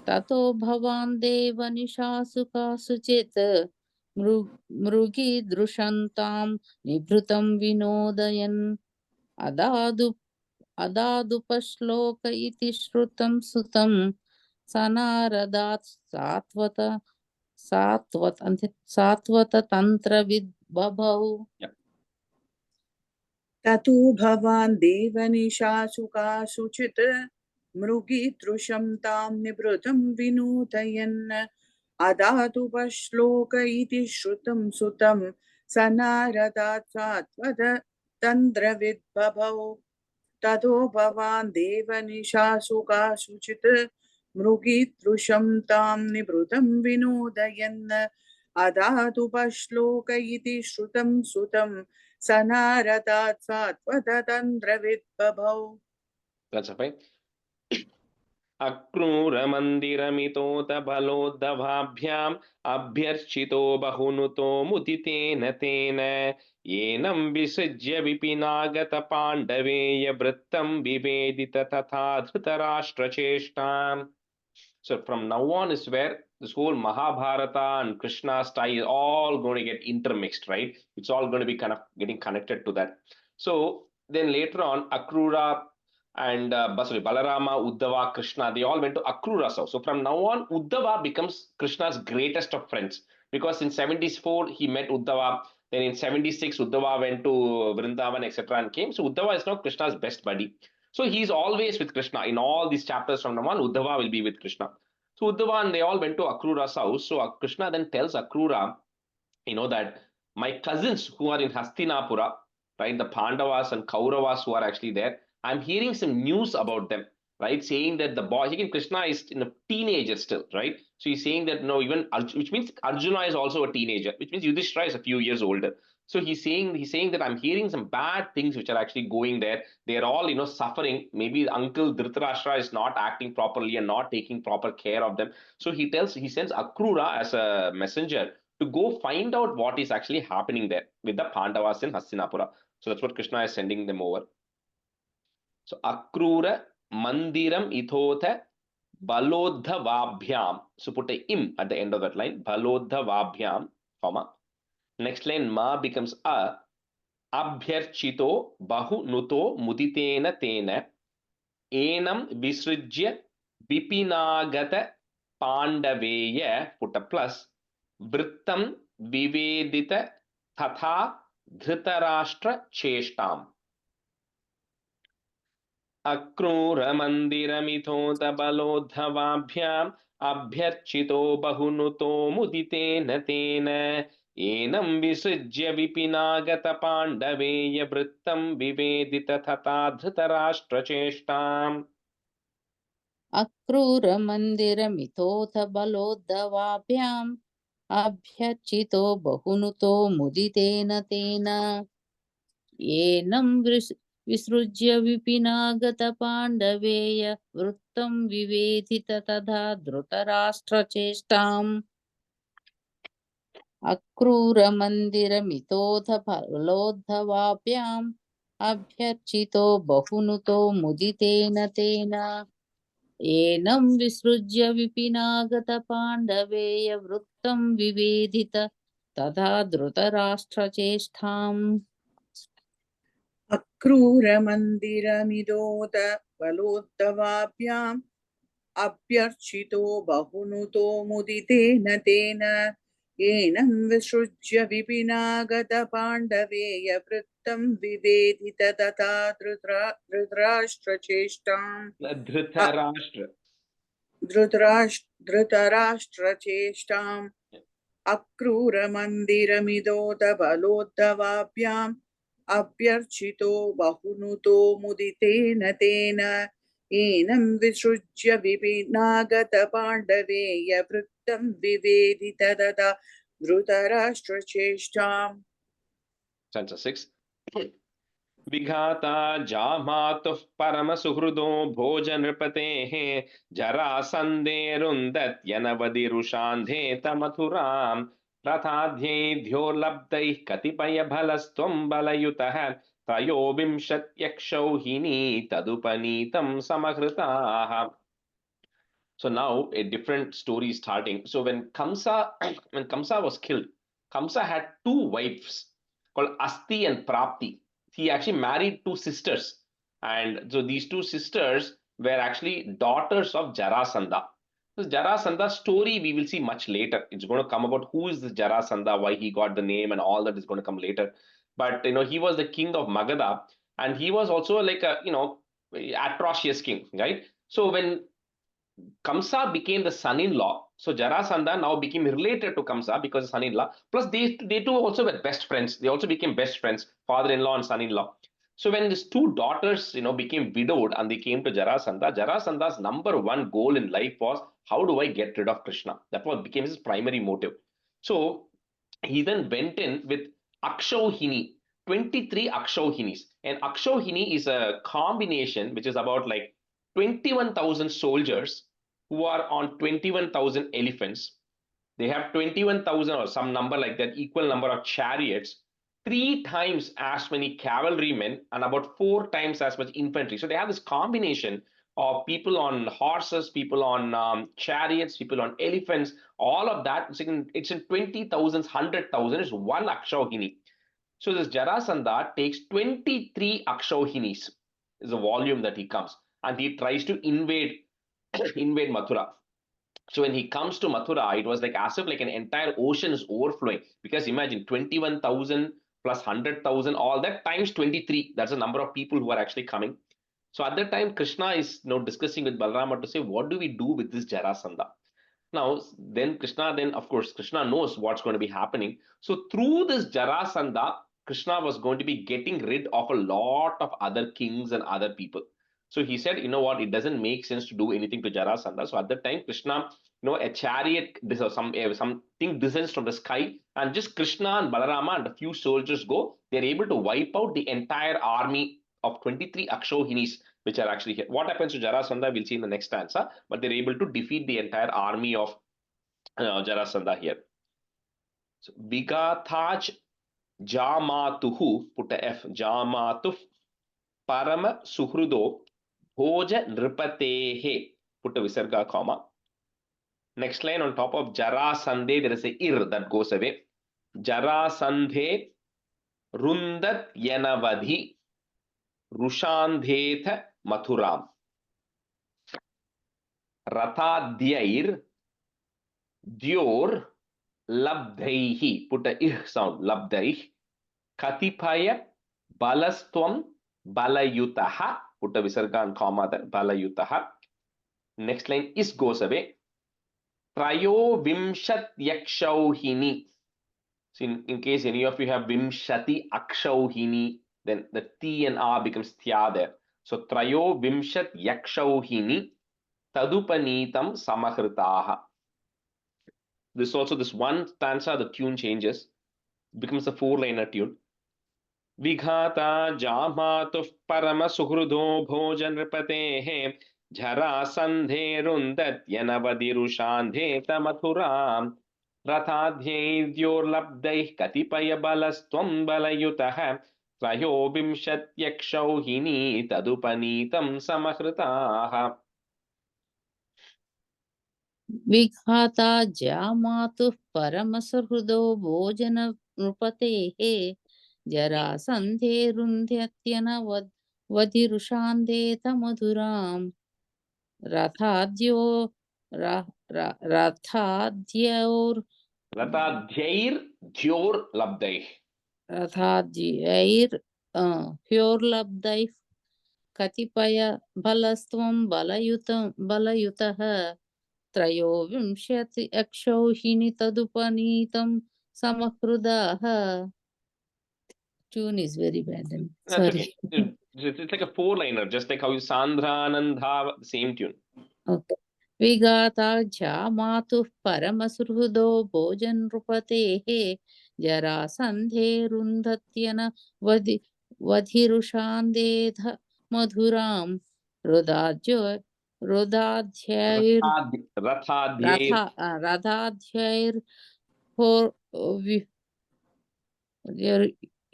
ततो भवान् देवनिशासु कासुचित् मृगीदृशन्तां निभृतं विनोदयन् अदादुपश्लोक इति श्रुतं सुतं सनारदात् सात्वततन्त्रविद् बभौ ततो भवान् देवनिशासु कासुचित् मृगीदृशं तां निभृतं विनोदयन् अदातुपश्लोक इति श्रुतं सुतं सनारदात् सात्वततन्त्रविद्बभौ ततो भवान् देवनिशासु कासुचित् मृगीदृशं तां निभृतं विनोदयन् अदातुपश्लोक इति श्रुतं सुतं सनारदात् सात्वततन्त्रविद्बभौ. That's fine. अक्रूरमन्दिरमितोत बलोद्धवाभ्याम् अभ्यर्चितो बहुनुतो मुदितेन तेन येनं विसृज्य विपिनागत पाण्डवेय वृत्तं विवेदित तथा धृतराष्ट्रचेष्टाम्. So from now on is where this whole Mahabharata and Krishna style is all going to get intermixed, right? It's all going to be kind of getting connected to that. So then later on, Akrura and Balarama, Uddhava, Krishna, they all went to Akrura's house. So from now on, Uddhava becomes Krishna's greatest of friends, because in 74 he met Uddhava. Then in 76 Uddhava went to Vrindavan, etc. and came. So Uddhava is now Krishna's best buddy. So he's always with Krishna. In all these chapters from now on, Uddhava will be with Krishna. So Uddhava and they all went to Akrura's house. So Krishna then tells Akrura, that my cousins who are in Hastinapura, right, the Pandavas and Kauravas who are actually there, I'm hearing some news about them, right, saying that the boy, again, Krishna is in a teenager still, right? So he's saying that, no, even, which means Arjuna is also a teenager, which means Yudhishthira is a few years older. So he's saying that I'm hearing some bad things which are actually going there. They're all, suffering. Maybe Uncle Dhritarashtra is not acting properly and not taking proper care of them. So he sends Akrura as a messenger to go find out what is actually happening there with the Pandavas in Hastinapura. So that's what Krishna is sending them over. So Akrura Mandiram Ithotha Balodhavabhyam. So put a im at the end of that line. Balodhavabhyam, comma. Next line ma becomes a. Abhyarchito bahu nuto muditena tena. Enam visrujya vipinagata pandaveya, put a plus. Vrittam vivedita tatha dhritarashtra cheshtam. अक्रूरमन्दिरमिथोत बलोद्धवाभ्याम् अभ्यर्चितो बहुनुतो मुदितेन तेन एनं विसृज्य विपिनागत पाण्डवेय वृत्तं विवेदित तथा धृतराष्ट्रचेष्टाम्. अक्रूरमन्दिरमिथोत बलोद्धवाभ्याम् अभ्यर्चितो बहुनुतो मुदितेन तेन एनं विसृज्य विपिनागत पाण्डवेय वृत्तं विवेदित तथा धृतराष्ट्रचेष्टाम्. अक्रूरमन्दिरमिथोत बलोद्धवाभ्याम् अभ्यर्चितो बहुनुतो मुदितेन तेन एनं विसृज्य विपिनागत पाण्डवेय वृत्तं विवेदित तथा धृतराष्ट्रचेष्टाम्. अक्रूरमन्दिरमिदोत बलोद्धवाभ्याम् अभ्यर्चितो बहुनुतो मुदितेन तेन एनं विसृज्य विपिनागत पाण्डवेय वृत्तं विवेदित तथा धृतराष्ट्रचेष्टाम् अक्रूरमन्दिरमिदोद बलोद्धवाभ्याम् अभ्यर्चितो बहुनुतो मुदितेन तेन एनं विसृज्य विपिनागत पाण्डवेय वृत्तं विवेदित तथा धृतराष्ट्रचेष्टाम्. Stanza 6. विघाता जामातुः परमसुहृदो भोजनृपतेः जरासन्धेरुन्दत्यनवधिरुषान्धे तमथुराम् रथाध्यैध्योर्लब्धैः कतिपयबलस्त्वं बलयुतः त्रयोविंशत्यक्षौहिणी तदुपनीतं समहृताः. So now a different story is starting. So when Kamsa was killed, Kamsa had two wives called Asti and Prapti. He actually married two sisters, and so these two sisters were actually daughters of Jarasandha. So Jarasandha's story we will see much later. It's going to come about who is this Jarasandha, why he got the name, and all that is going to come later. But he was the king of Magadha, and he was also like a atrocious king, right? So when Kamsa became the son-in-law, so Jarasandha now became related to Kamsa because son-in-law. Plus, they two also were best friends. They also became best friends, father-in-law and son-in-law. So when these two daughters, became widowed and they came to Jarasandha, Jarasandha's number one goal in life was, how do I get rid of Krishna? That was became his primary motive. So he then went in with Akshauhini, 23 Akshauhinis. And Akshauhini is a combination which is about like 21,000 soldiers who are on 21,000 elephants. They have 21,000 or some number like that, equal number of chariots, 3 times as many cavalrymen, and about 4 times as much infantry. So they have this combination of people on horses, people on chariots, people on elephants, all of that. It's in 20,000, 100,000 is one Akshauhini. So this Jarasandha takes 23 Akshauhinis, is the volume that he comes, and he tries to invade Mathura. So when he comes to Mathura, it was like as if like an entire ocean is overflowing. Because imagine 21,000 plus 100,000, all that times 23. That's the number of people who are actually coming. So at that time, Krishna is discussing with Balarama to say, what do we do with this Jarasandha? Now, then Krishna knows what's going to be happening. So through this Jarasandha, Krishna was going to be getting rid of a lot of other kings and other people. So he said, you know what, it doesn't make sense to do anything to Jarasandha. So at that time, Krishna, a chariot, something descends from the sky, and just Krishna and Balarama and a few soldiers go. They're able to wipe out the entire army of 23 Akshauhinis, which are actually here. What happens to Jarasandha, we'll see in the next stanza, but they're able to defeat the entire army of Jarasandha here. So, Vigathaj Jamatuhu, put a F, Jamatuf Parama Suhrudo Bhoja Nripatehe, put a Visarga comma. Next line on top of Jarasandhe, there is a ir that goes away. Jarasandhe Rundat Yanavadhi Rushandhetha Mathuram. Rathadhyair Dyor Labdhaihi, put a ih sound, Labdhaih, Katipaya Balastwam Balayutaha, put a visarga and comma there, Balayutaha. Next line is goes away. Trayo Vimshat Yakshauhini. So in case any of you have Vimshati Akshauhini, then the T and R becomes Thya there. So Trayo Vimshat Yakshauhini Tadupanitam Samahritaha. This one stanza, the tune changes, becomes a 4-liner tune. Vighata Jamatuh Parama Suhrudo Bhojan Ripatehe Jarasandhe Rundat Yanavadirushanthe Tamathuram Rathadhyaidyor Labdaih Katipaya Balastwam Balayutah Trayo Vimshatyakshauhini Tadupanitam Samahritaha. विघाता जामातुः परमसुहृदो भोजन नृपतेः जरासन्धेरुन्ध्यत्यनवधिरुषान्धे तमधुराम् रथाद्योर्लब्धैः Ratadhyair dhyor labdaih. रथाद्यैर् ह्योर्लब्धैः कतिपय बलस्त्वं बलयुतः त्रयोविंशति अक्षौहिणी तदुपनीतं समहृदाः. Tune is very bad. That's Sorry. okay. It's like a four-liner, just like how you Sandranandha, same tune. Okay. विगाताज्या मातुः परमसुहृदो भोजनृपतेः जरासन्धेरुन्धत्यन वधिरुषान्देध मधुरां रुदाध्यैर् Rathadhyair.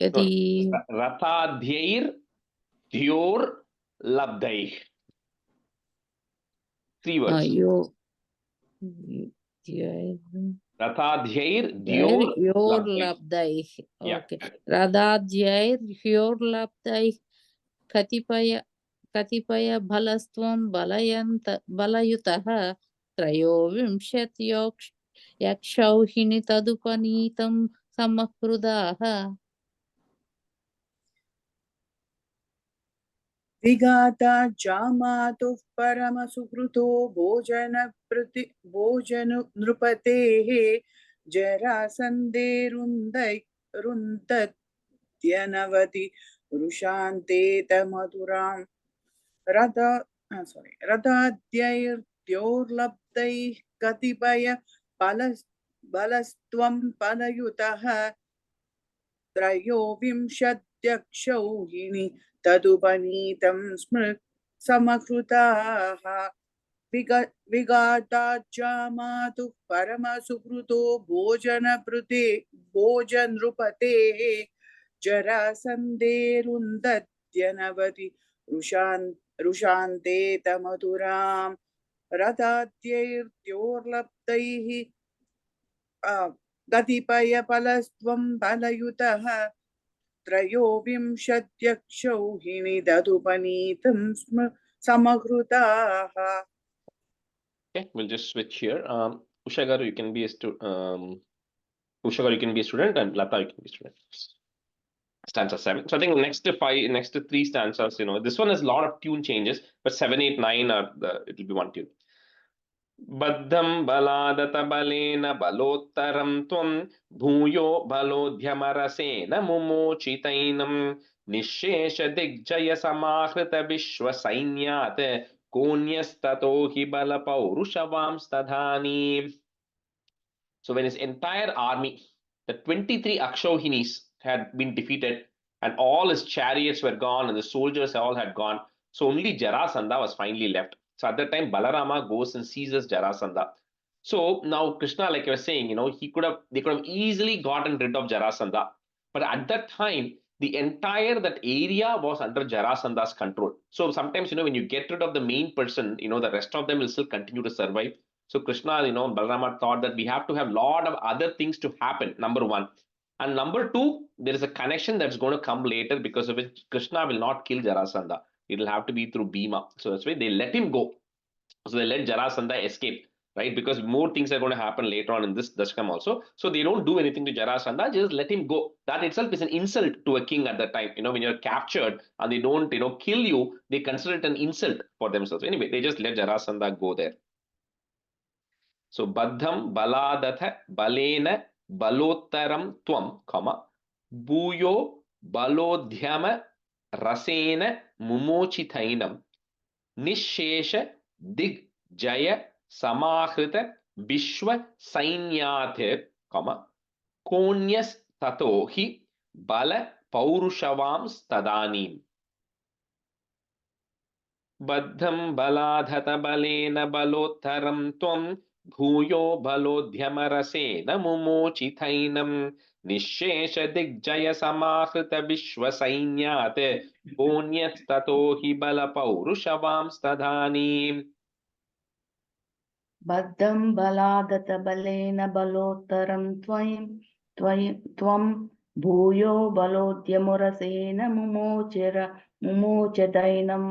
यदि Rathadhyair dhyor labdaih. 3 words. Rathadhyair dhyor labdaih. योर्लब्धैः. Yeah. Okay. रदाद्यैर्ह्योर्लब्धैः कतिपय बलस्त्वं बलयुतः त्रयोविंशत्यक्षौहिणी तदुपनीतं समहृदाः. विगाता जामातुः परमसुहृतो भोजन नृपतेः जरासन्धेरुन्दत्यनवति रुषान्तेत मधुरां रथाद्यैर्द्योर्लब्धैः कतिपय बलस्त्वं बलयुतः त्रयोविंशत्यक्षौहिणी तदुपनीतं समहृताः विगाताज्जामातुः परमसुहृतो भोजनृपतेः जरासन्धेरुन्दत्यनवति रुषान्तेत मधुरां रथाद्यैर्द्योर्लब्धैः कतिपय बलस्त्वं बलयुतः त्रयोविंशत्यक्षौहिणी तदुपनीतं समहृताः. Okay, we'll just switch here. Ushagaru, you can be a student, and Lata, you can be a student. Stanza 7. So I think next 3 stanzas, this one has a lot of tune changes, but 7, 8, 9 it will be one tune. Baddham baladata balena balottaram tvam bhuyo balodhyamarasena mumochitainam nishesha digjaya samahrita vishwa sainyat konyastato hi balapaurushavaam stadhani. So when his entire army, the 23 Akshauhinis, had been defeated, and all his chariots were gone, and the soldiers all had gone, so only Jarasandha was finally left. So at that time, Balarama goes and seizes Jarasandha. So now Krishna, like I was saying, they could have easily gotten rid of Jarasandha, but at that time, the entire that area was under Jarasandha's control. So sometimes, when you get rid of the main person, the rest of them will still continue to survive. So Krishna, Balarama thought that we have to have a lot of other things to happen, number one. And number two, there is a connection that's going to come later, because of which Krishna will not kill Jarasandha. It will have to be through Bhima. So that's why they let him go. So they let Jarasandha escape, right? Because more things are going to happen later on in this Dasakam also. So they don't do anything to Jarasandha, just let him go. That itself is an insult to a king at that time. When you're captured and they don't, kill you, they consider it an insult for themselves. Anyway, they just let Jarasandha go there. So Baddham baladatha balena balottaram tvam, bhuyo balodhyama rasena mumochithainam nishesha dig jaya samahrita vishwa sainyate, konyas tato hi bala paurushavam stadanim. Baddham baladhata balena balottaram tvam bhuyo balodhyamarasena mumochithainam nishesha digjaya samahrita vishwa sainyate ponyas-tato hi bala paurushavam stadhani. Baddham baladata balena balottaram tvam bhuyo balodhyamurasena mumochadainam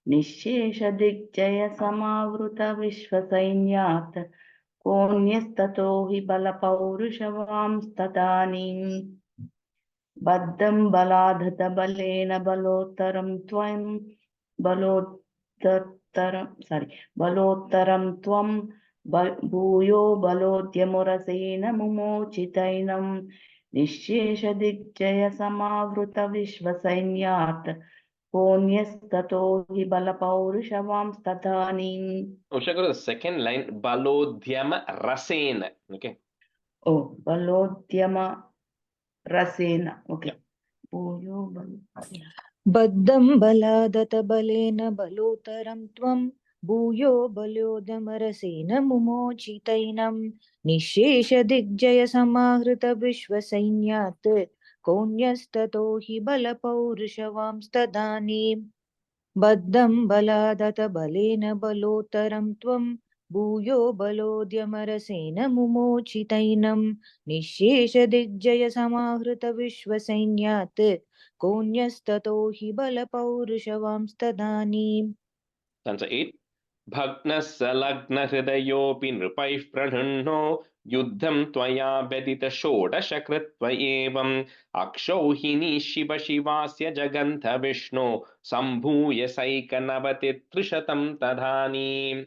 nishesha digjaya samavruta vishvasainyat कोऽन्यस्ततो हि बलपौरुषवांस्तदानीम् बद्धं बलाधत बलेन बलोत्तरं त्वं बलोत्तरं त्वं भूयो बलोद्यमुरसेन मुमोचितैनं निःशेषदिग्जय समावृत विश्वसैन्यात् कोऽन्यस्ततो हि बलपौरुषवांस्तदानीम्. Usha, go to the second line. Balodhyama rasena. Okay. Oh, balodhyama rasena. Okay. भूयो बद्धं बलादत बलेन बलोतरं त्वं भूयो बलोदमरसेन मुमोचितैनं निःशेषदिग्जय समाहृत विश्वसैन्यात् कोऽन्यस्ततो हि बलपौरुषवांस्तदानीम् बद्धं बलादत बलेन बलोत्तरं त्वं भूयो बलोद्यमरसेन मुमोचितैनं निःशेषदिग्जय समाहृत विश्वसैन्यात् कोऽन्यस्ततो हि बलपौरुषवांस्तदानीम्. Stanza 8. भग्नस्सलग्नहृदयोऽपि नृपैः प्रणुन्नो युद्धं त्वया व्यदित षोडशकृत्व एवम् अक्षौहिणी शिव शिवास्य जगन्थ विष्णो सम्भूय सैकनवतित्रिशतं तदानीम्.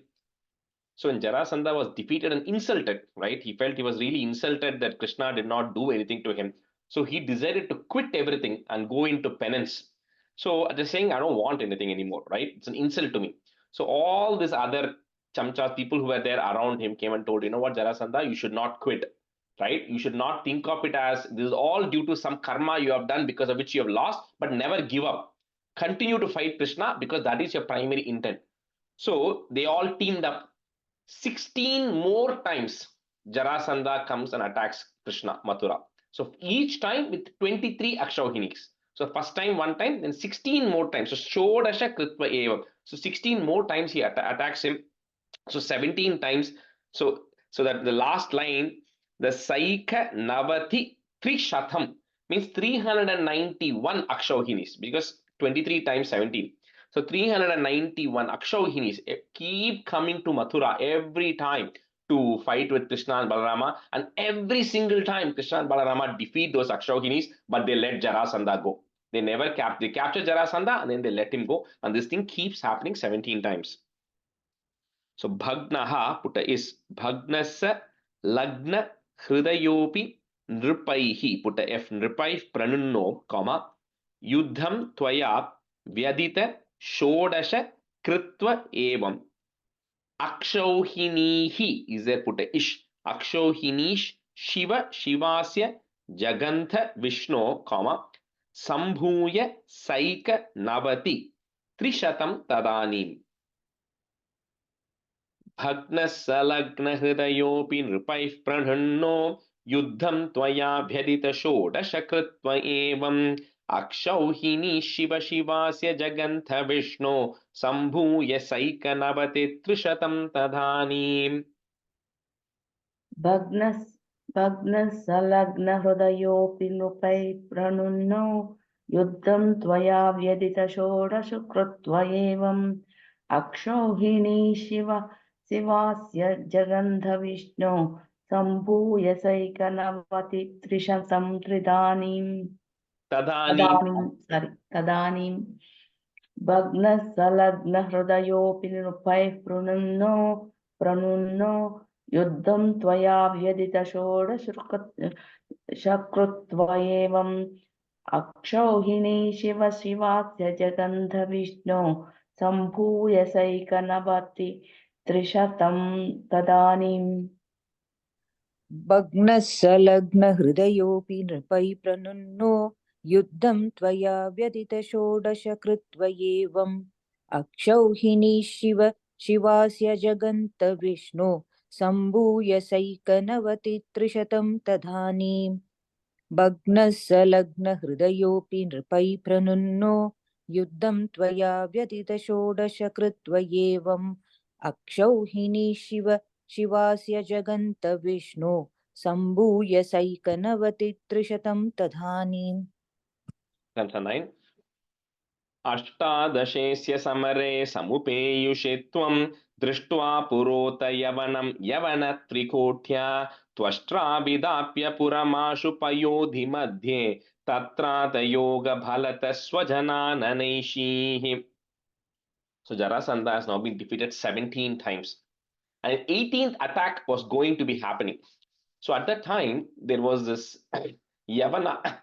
So when Jarasandha was defeated and insulted, right, he felt he was really insulted that Krishna did not do anything to him. So he decided to quit everything and go into penance. So just saying, I don't want anything anymore, right? It's an insult to me. So all these other chamchas, people who were there around him, came and told, you know what, Jarasandha, you should not quit, right? You should not think of it as this is all due to some karma you have done because of which you have lost, but never give up. Continue to fight Krishna because that is your primary intent. So they all teamed up. 16 more times Jarasandha comes and attacks Krishna, Mathura. So each time with 23 Akshauhinis. So first time, one time, then 16 more times. So Shodasha Kritva Evam. So 16 more times he attacks him. So 17 times. So that the last line, the Saika Navati Trishatham means 391 Akshauhinis because 23 times 17. So 391 Akshauhinis keep coming to Mathura every time to fight with Krishna and Balarama, and every single time Krishna and Balarama defeat those Akshauhinis, but they let Jarasandha go. They never they capture Jarasandha and then they let him go, and this thing keeps happening 17 times. So Bhagnaha putta is Bhagnasa Lagna Hridayopi Nripaihi putta F Nripai Pranunno, comma Yuddham Tvaya Vyadita Shodasha Kritva Evam Akshauhinihi is there putta ish Akshauhinish Shiva Shivasya Jagantha Vishnu, comma Sambhuya Saika Navati Trishatam Tadanim भग्नस्सलग्नहृदयोऽपि नृपैः प्रणुन्नो युद्धं त्वया व्यदित षोडशकृत्व एवम् अक्षौहिणी शिव शिवास्य जगन्थ विष्णो सम्भूय सैकनवतित्रिशतं तदानीम्. भग्नस्सलग्नहृदयोऽपि नृपैः प्रणुन्नो युद्धं त्वया व्यदित षोडशकृत्व एवम् अक्षौहिणी शिवास्य जगन्ध विष्णो सम्भूय सैकनवतित्रिशतं तदानीम् भग्नस्सलग्नहृदयोऽपि नृपैः प्रणुन्नो युद्धं त्वया व्यदित षोडशकृत्व एवम् अक्षौहिणी शिव शिवास्य जगन्ध विष्णो सम्भूय सैकनवतित्रिशतं तदानीम् भग्नस्सलग्नहृदयोऽपि नृपैः प्रणुन्नो युद्धं त्वया व्यदित षोडशकृत्व एवम् अक्षौहिणी शिव शिवास्य जगन्त विष्णो सम्भूय सैकनवतित्रिशतं तदानीम् भग्नस्सलग्नहृदयोऽपि नृपैः प्रणुन्नो युद्धं त्वया व्यदित षोडशकृत्व एवम् अक्षौहिणी शिव शिवास्य जगन्त विष्णो सम्भूय सैकनवतित्रिशतं तदानीम्. Stanza 9. अष्टादशेस्य समरे समुपेयुषे त्वं दृष्ट्वा पुरोत यवनं यवनत्रिकोट्या त्वष्ट्राभिदाप्य पुरमाशु पयोधि मध्ये तत्रातयोगफलतः स्वजनाननैषीः. So Jarasandha has now been defeated 17 times. And 18th attack was going to be happening. So at that time, there was this Yavana.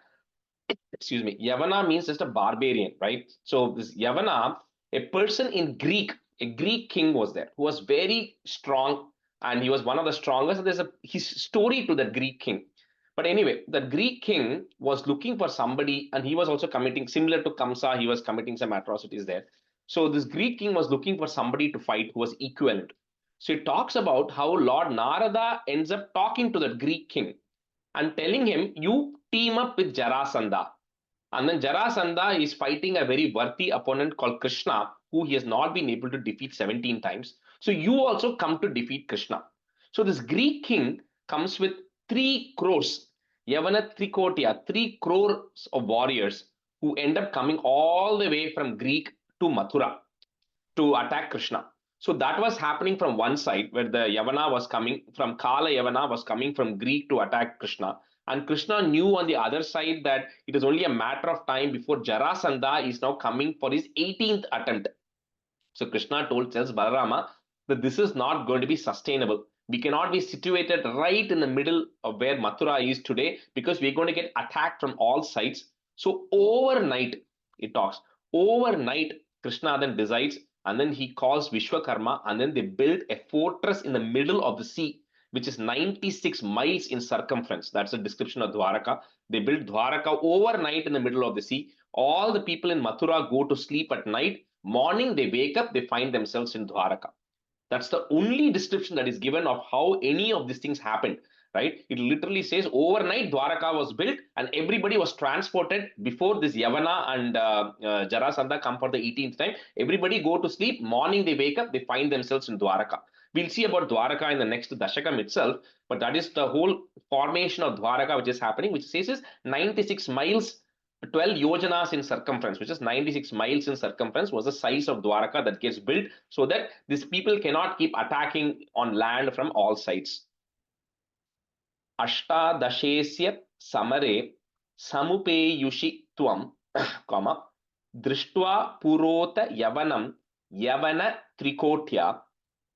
Excuse me. Yavana means just a barbarian, right? So this Yavana, a person in Greek, a Greek king was there who was very strong, and he was one of the strongest. And there's his story to that Greek king. But anyway, the Greek king was looking for somebody, and he was also committing, similar to Kamsa, he was committing some atrocities there. So this Greek king was looking for somebody to fight who was equivalent. So it talks about how Lord Narada ends up talking to the Greek king and telling him, you team up with Jarasandha. And then Jarasandha is fighting a very worthy opponent called Krishna, who he has not been able to defeat 17 times. So you also come to defeat Krishna. So this Greek king comes with 3 crores, Yavana Trikotia, 3 crores of warriors who end up coming all the way from Greek to Mathura to attack Krishna. So that was happening from one side, where the Yavana was coming from, Kala Yavana was coming from Greek to attack Krishna. And Krishna knew on the other side that it is only a matter of time before Jarasandha is now coming for his 18th attempt. So Krishna tells Balarama that this is not going to be sustainable. We cannot be situated right in the middle of where Mathura is today, because we're going to get attacked from all sides. So overnight, it talks, overnight, Krishna then decides, and then he calls Vishwakarma, and then they build a fortress in the middle of the sea, which is 96 miles in circumference. That's the description of Dwaraka. They built Dwaraka overnight in the middle of the sea. All the people in Mathura go to sleep at night. Morning, they wake up, they find themselves in Dwaraka. That's the only description that is given of how any of these things happened, right? It literally says overnight Dwaraka was built and everybody was transported before this Yavana and Jarasandha come for the 18th time. Everybody go to sleep. Morning, they wake up, they find themselves in Dwaraka. We'll see about Dwaraka in the next Dasakam itself, but that is the whole formation of Dwaraka which is happening, which says is 96 miles, 12 yojanas in circumference, which is 96 miles in circumference, was the size of Dwaraka that gets built so that these people cannot keep attacking on land from all sides. Ashtadashesya samare samupeyushi tvam, comma, drishtva purota yavanam yavana trikotya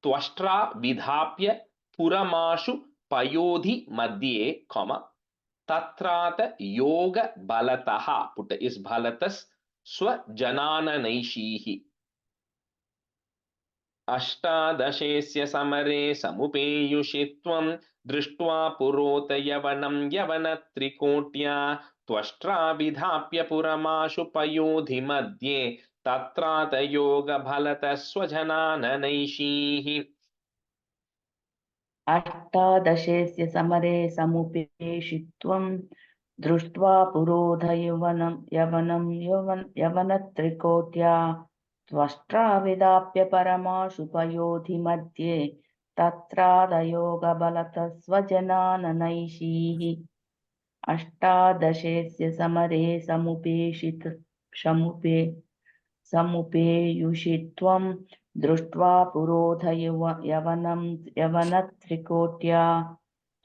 twashtra vidhapya puramashu payodhi madhye, comma, Tatrata yoga balataha, put is balatas swajanana naishihi. Ashtadashesya samare samupeyushi tvam drishtva purota yavanam yavana trikotya twashtra vidhapya puramashu payodhi madhye tatrata yoga balatas swajanana naishihi. अष्टादशेस्य समरे समुपेशित्वं दृष्ट्वा पुरोधयवनं यवनत्रिकोट्या त्वष्ट्राविदाप्य परमाशुपयोधि मध्ये तत्रादयोगबलतः स्वजनाननैषीः. अष्टादशेस्य समरे समुपेयुषित्वं दृष्ट्वा पुरोधयवनत्रिकोट्या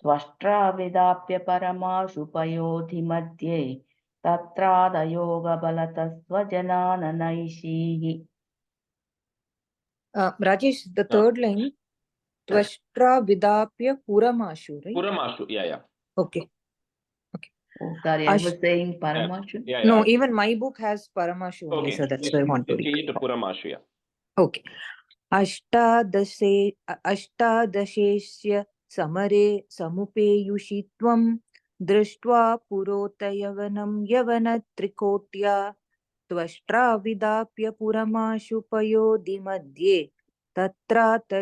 त्वष्ट्राविदाप्य परमाशुपयोधि मध्ये तत्रादयोगबलतः स्वजनाननैषीः. Rajesh, the third line, Tvashtra Vidapya Puramashu, right? Puramashu, yeah. Okay. Oh, sorry, I was saying Paramashu. Yeah. No, even my book has Paramashu only, Okay. so that's why I want to Change it to Puramashu, yeah. Okay. Ashtadashesya samare samupeyushitvam drishtva purotayavanam yavanatrikotya tvashtra vidapya puramashu payodhi madhye tatrata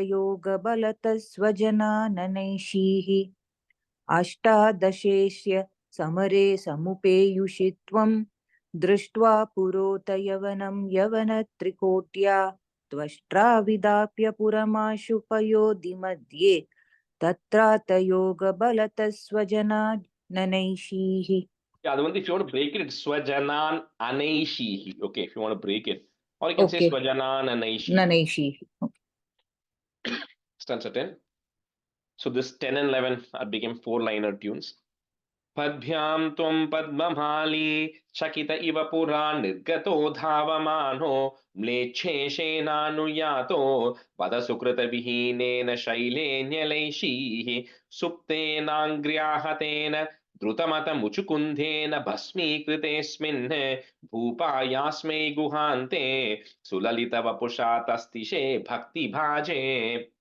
balata swajana nanaishihi. Ashtadashesya samare samupeyushitvam drishtva purotayavanam yavanatrikotya Tvashtra vidapya puramashu payodhi madhye tatrata yoga balata swajana nanaishihi. Yeah, the one if you want to break it, it's Swajanan Anaishihi. Okay, if you want to break it. Or you can say Okay. Swajanan Anaishi. Nanaishi. Stanza 10. So this 10 and 11 became 4-liner tunes. Padbhyam tvam padmamali chakita iva pura nirgato dhavamano mleccheshenanuyato vada sukrita vihinena shailenyalaishihi suptenangriyahatena drutamata muchukundhena bhasmikritesmin bhupayasmai guhante sulalita vapusha tastishe bhakti bhaje.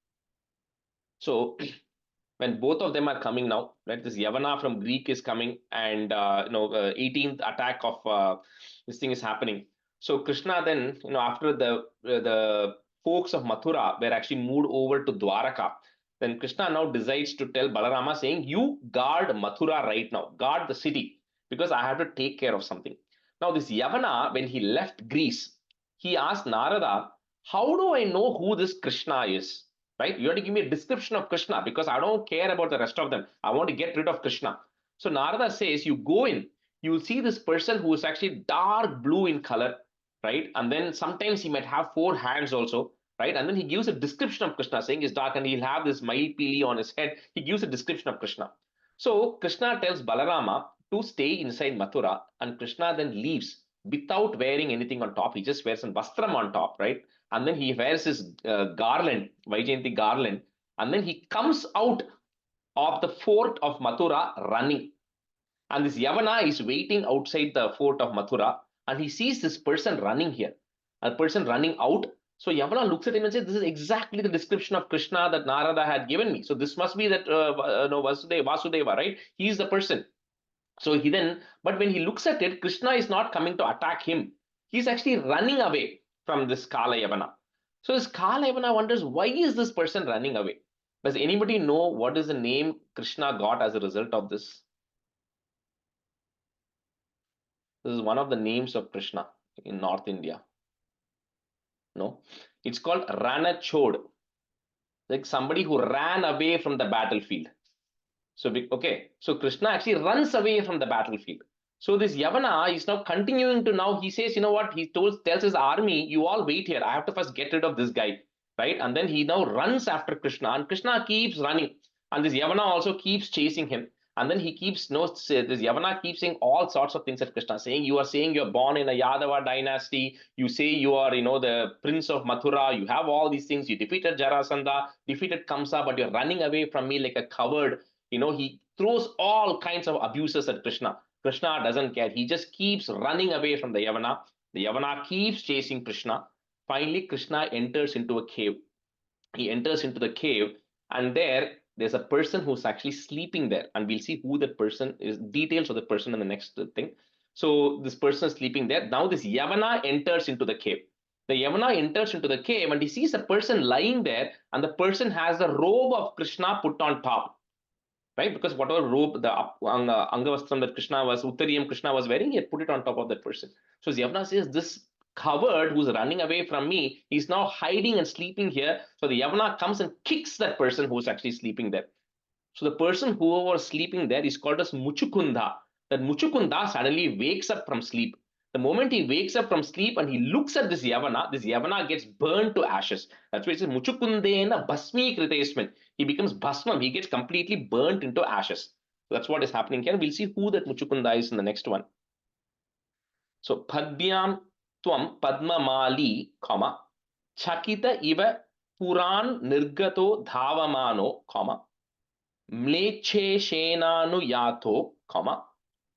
So when both of them are coming now, right? This Yavana from Greek is coming, and 18th attack of this thing is happening. So Krishna then, after the folks of Mathura were actually moved over to Dwaraka, then Krishna now decides to tell Balarama, saying, "You guard Mathura right now, guard the city, because I have to take care of something." Now this Yavana, when he left Greece, he asked Narada, "How do I know who this Krishna is?" Right? You have to give me a description of Krishna because I don't care about the rest of them. I want to get rid of Krishna. So Narada says, you go in, you will see this person who is actually dark blue in color, right? And then sometimes he might have 4 hands also, right? And then he gives a description of Krishna, saying he's dark and he'll have this mailpili on his head. He gives a description of Krishna. So Krishna tells Balarama to stay inside Mathura, and Krishna then leaves without wearing anything on top. He just wears some vastram on top, right? And then he wears his garland, Vaijayanti garland, and then he comes out of the fort of Mathura running. And this Yavana is waiting outside the fort of Mathura, and he sees this person running here, a person running out. So Yavana looks at him and says, "This is exactly the description of Krishna that Narada had given me. So this must be that Vasudeva, right? He is the person." So he then, but when he looks at it, Krishna is not coming to attack him. He's actually running away from this Kala Yavana. So this Kala Yavana wonders, why is this person running away? Does anybody know what is the name Krishna got as a result of this? This is one of the names of Krishna in North India. No, it's called Ranachod, like somebody who ran away from the battlefield. So, okay, so Krishna actually runs away from the battlefield. So this Yavana is now continuing to now, he says, you know what, he tells his army, you all wait here. I have to first get rid of this guy, right? And then he now runs after Krishna, and Krishna keeps running. And this Yavana also keeps chasing him. And then he keeps, this Yavana keeps saying all sorts of things at Krishna, saying, you are saying you're born in a Yadava dynasty. You say you are, the prince of Mathura. You have all these things. You defeated Jarasandha, defeated Kamsa, but you're running away from me like a coward. He throws all kinds of abuses at Krishna. Krishna doesn't care. He just keeps running away from the Yavana. The Yavana keeps chasing Krishna. Finally, Krishna enters into a cave. He enters into the cave, and there's a person who's actually sleeping there. And we'll see who that person is, details of the person in the next thing. So this person is sleeping there. Now this Yavana enters into the cave. The Yavana enters into the cave and he sees a person lying there, and the person has the robe of Krishna put on top. Right? Because whatever robe, the Angavastram that Uttariyam Krishna was wearing, he had put it on top of that person. So Yavana says, this coward who's running away from me, he's now hiding and sleeping here. So the Yavana comes and kicks that person who's actually sleeping there. So the person who was sleeping there is called as Muchukunda. That Muchukunda suddenly wakes up from sleep. The moment he wakes up from sleep and he looks at this Yavana gets burned to ashes. That's why it says Muchukundena Bhasmi Kritesmin. He becomes Bhasmam. He gets completely burnt into ashes. So that's what is happening here. We'll see who that Muchukunda is in the next one. So Padbyam Tvam Padmamali, comma, Chakita Iva Puran Nirgato Dhavamano, comma, Mleccheshenanuyato, comma,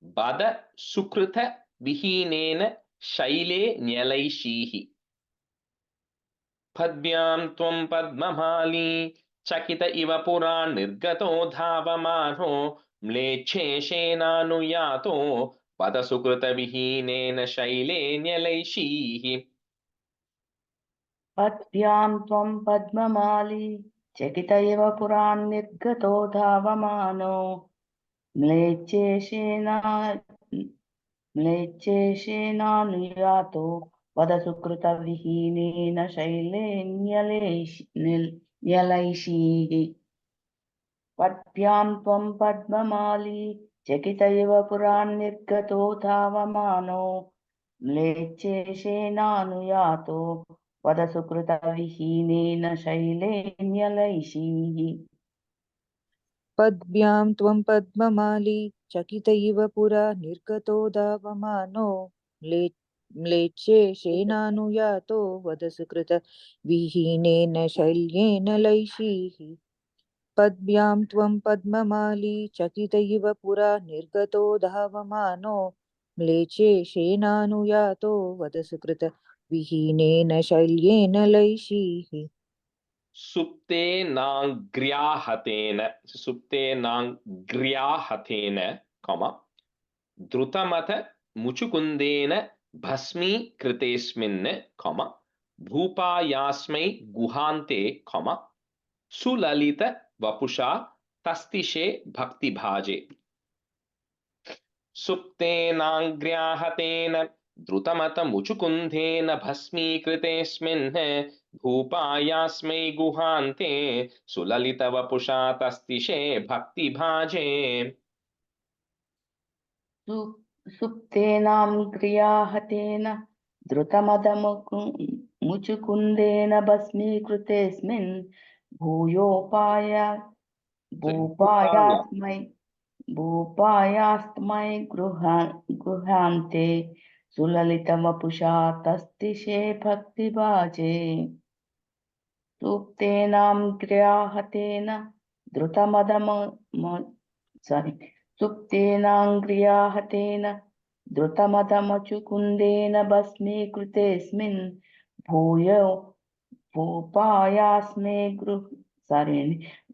Bada Sukrita Vihinena Shaile Nyalaishihi. Padbyam Tvam Padmamali Chakita Iva Puran Nirgato Dhavamano Mleccheshenanuyato Bada Sukrita Vihinena Shaile Nyalaishihi. Padvyam tvam padmamali chakita eva puran nirgato dhavamano mleccheshena nuyato vadasukruta vihinena shailenyalaishihi. Padvyam tvam padmamali चकित इव पुरान्निर्गतो धावमानो म्लेच्छेशेनानुयातो वदसुकृतविहीनेन शैलेन्यलैषीः पद्भ्यां त्वं पद्ममाली चकित इव पुरा निर्गतो धावमानो म्लेच्छेशेनानुयातो वदसुकृत विहीनेन शल्येन लैषीः पद्भ्यां त्वं पद्ममाली चकित इव पुरा निर्गतो धावमानो म्लेच्छेशेनानुयातो वदसुकृत विहीनेन शल्येन लैषीः सुप्तेनाग्र्याहतेन, comma, द्रुतमथ मुचुकुन्देन भस्मीकृतेऽस्मिन्, comma, भूपायास्मै गुहान्ते, comma, सुललित वपुषा तस्तिषे भक्तिभाजे. सुप्तेनाग्र्याहतेन द्रुतमत मुचुकुन्देन भस्मीकृतेऽस्मिन् भूपायास्मै गुहान्ते सुललित वपुषा तस्तिषे भक्तिभाजे. सुप्तेनां क्रियाहतेन द्रुतमदमुचुकुन्देन भस्मीकृतेऽस्मिन् भूपायास्मै गृहान्ते सुललितवपुषा तस्तिषे भक्तिभाजे. सुप्तेनां क्रियाहतेन सुप्तेनाङ्ग्रियाहतेन द्रुतमदमचुकुन्देन भस्मीकृतेऽस्मिन्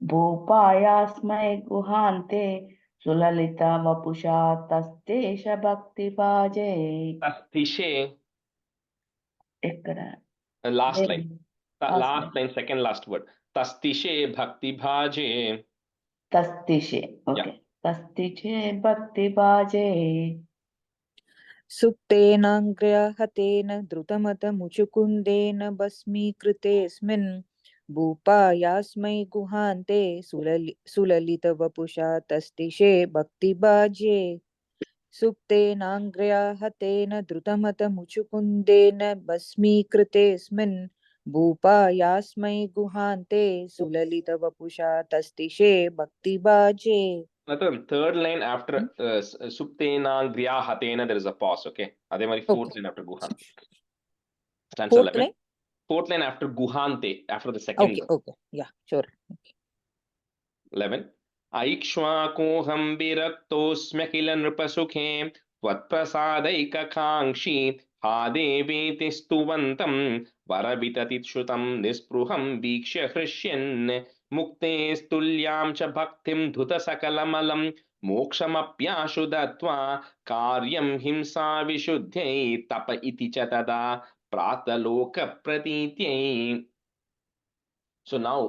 भूपायास्मै गुहान्ते सुललिता वपुषा तस्तेष भक्तिभाजे. तस्तिषे, ఎక్కడ last line, Last last line, second last word, तस्तिषे भक्तिभाजे. तस्तिषे, ओके, तस्तिषे भक्तिभाजे. सुप्तेनाग्र्याहतेन द्रुतमत मुचुकुन्देन भस्मीकृतेऽस्मिन् भूपायास्मै गुहान्ते सुललितवपुषा तस्तिषे भक्तिभाजे. सुप्तेनाग्र्याहतेन द्रुतमत मुचुकुन्देन भस्मीकृतेऽस्मिन् भूपायास्मै गुहान्ते सुललितवपुषा तस्तिषे भक्तिभाजे. Third line after suptenagriyahatena, there is a pause, okay? Adhe mari fourth line after guhan. Stanza Fourth 11. line? Fourth line after guhante, after the second Okay, word. okay, yeah, sure. Okay. 11. ऐक्ष्वाकोऽहं विरक्तोऽस्म्यखिल नृपसुखे त्वत्प्रसादैककाङ्क्षी हा देवेति स्तुवन्तं वरविततिश्रुतं निःस्पृहं वीक्ष्य हृष्यन् मुक्तेस्तुल्यां च भक्तिं धुतसकलमलं मोक्षमप्याशु दत्त्वा कार्यं हिंसा विशुद्ध्यै तप इति च तदा प्रातलोकप्रतीत्यै. So now,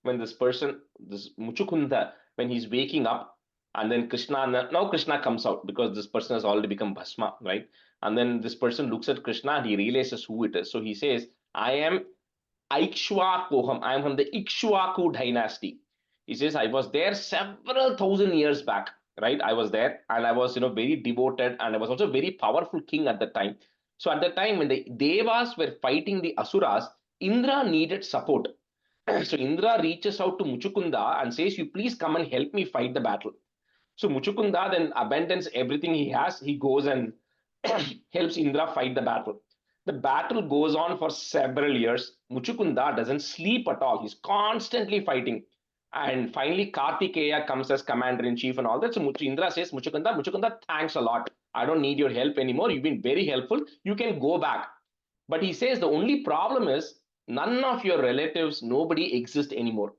when this person, this Muchukunda, when he's waking up, and then now Krishna comes out because this person has already become Bhasma, right? And then this person looks at Krishna and he realizes who it is. So he says, I am Aikshwakoham. I am from the Ikshwaku dynasty. He says, I was there several thousand years back, right? I was there and I was, very devoted and I was also a very powerful king at the time. So at the time when the Devas were fighting the Asuras, Indra needed support. So Indra reaches out to Muchukunda and says, you please come and help me fight the battle. So Muchukunda then abandons everything he has. He goes and helps Indra fight the battle. The battle goes on for several years. Muchukunda doesn't sleep at all. He's constantly fighting. And finally, Kartikeya comes as commander-in-chief and all that. So Indra says, Muchukunda, thanks a lot. I don't need your help anymore. You've been very helpful. You can go back. But he says the only problem is none of your relatives, nobody exists anymore.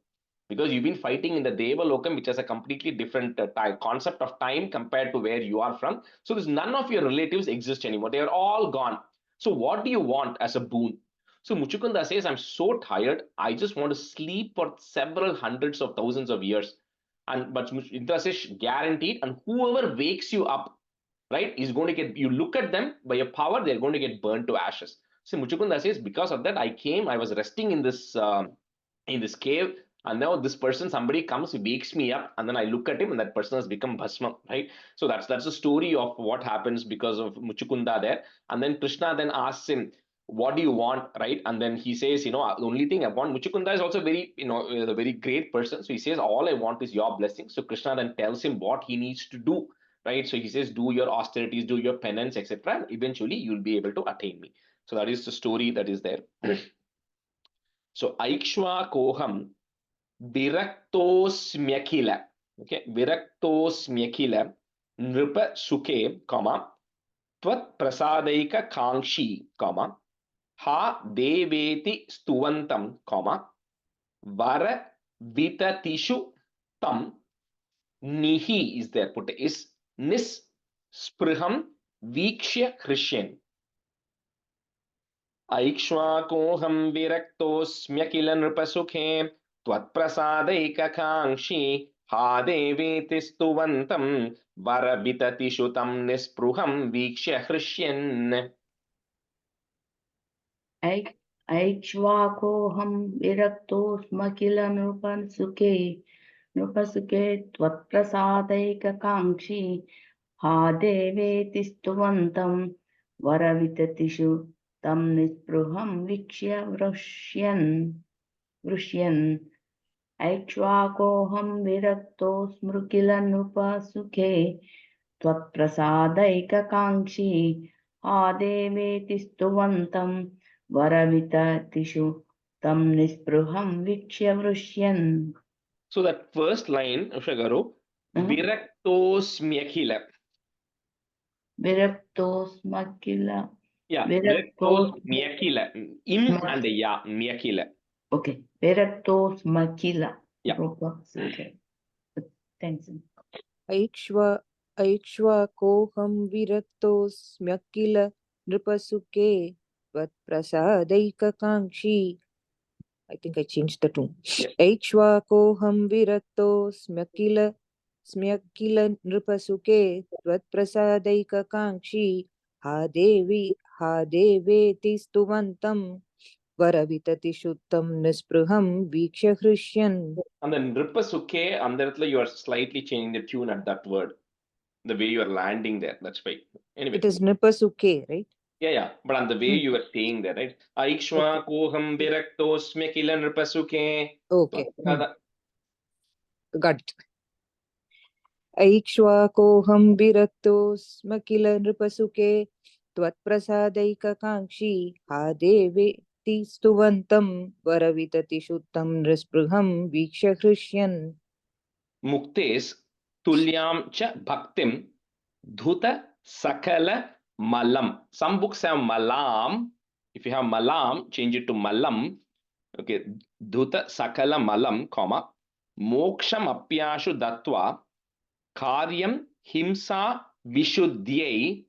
Because you've been fighting in the Devalokam, which has a completely different concept of time compared to where you are from. So there's none of your relatives exist anymore. They are all gone. So what do you want as a boon? So Muchukunda says, I'm so tired. I just want to sleep for several hundreds of thousands of years. But Indra says, guaranteed. And whoever wakes you up, right, is going to get, you look at them, by your power, they're going to get burned to ashes. So Muchukunda says, because of that, I was resting in this cave, And now this person, somebody comes, he wakes me up, and then I look at him, and that person has become Bhasma, right? So that's the story of what happens because of Muchukunda there. And then Krishna then asks him, what do you want, right? And then he says, the only thing I want, Muchukunda is also very, a very great person. So he says, all I want is your blessing. So Krishna then tells him what he needs to do, right? So he says, do your austerities, do your penance, etc. And eventually you'll be able to attain me. So that is the story that is there. So Aikshva Koham Viraktosmyakila. Okay, Viraktosmyakila Nripa Suke, comma, Tvat Prasadaika Kangshi, comma, Ha Deveti Stuvantam, comma, Vara Vitatishu Tam Nihi is there, put is Nis Spriham Vikshya Christian. ऐक्ष्वाकोऽहं विरक्तोऽस्म्यखिल नृपसुखे त्वत्प्रसादैककाङ्क्षी हा देवेति स्तुवन्तं वरविततिषु तं निःस्पृहं वीक्ष्य हृष्यन्. ऐक्ष्वाकोऽहं विरक्तोऽस्मखिल नृपसुखे त्वत्प्रसादैककाङ्क्षी हा देवेति स्तुवन्तं वरविततिषु तं निःस्पृहं वीक्ष्य वृष्यन्. ऐक्ष्वाकोऽहं विरक्तोऽस्मृकिल नृपसुखे त्वत्प्रसादैककाङ्क्षी हा देवेति स्तुवन्तं वरविततिषु तं निःस्पृहं वीक्ष्य वृष्यन्. So that first line, Ushagaru, Viraktosmyakila. Viraktosmyakila. Yeah, Viraktosmyakila. Im and the ya, myakila. Okay, Viraktosmyakila. Yeah. Okay. Thanks. ऐक्ष्वाकोऽहं विरक्तोऽस्म्यखिल नृपसुखे त्वत्प्रसादैककाङ्क्षी. I think I changed the tune. Yes. ऐक्ष्वाकोऽहं विरक्तोऽस्म्यखिल नृपसुखे त्वत्प्रसादैककाङ्क्षी हा देवेति स्तुवन्तं वरविततिषु तं निःस्पृहं वीक्ष्य हृष्यन्. And then Nripasukhe, and then you are slightly changing the tune at that word. The way you are landing there, that's why. Anyway. It is nripasukhe, right? Yeah, but on the way you were saying that, right? Aikshva koham viraktosmya kila nripasukhe. Okay. Got it. ऐक्ष्वाकोऽहं विरक्तोऽस्मखिल नृपसुखे त्वत्प्रसादैककाङ्क्षी हा देवेति स्तुवन्तं वरविततिषु तं निःस्पृहं वीक्ष्य हृष्यन्. Muktes tulyam cha bhaktim dhuta sakala malam. Some books have malam. If you have malam, change it to malam. Okay, dhuta sakala malam, comma, moksham apyashu datva karyam himsa vishuddhyai,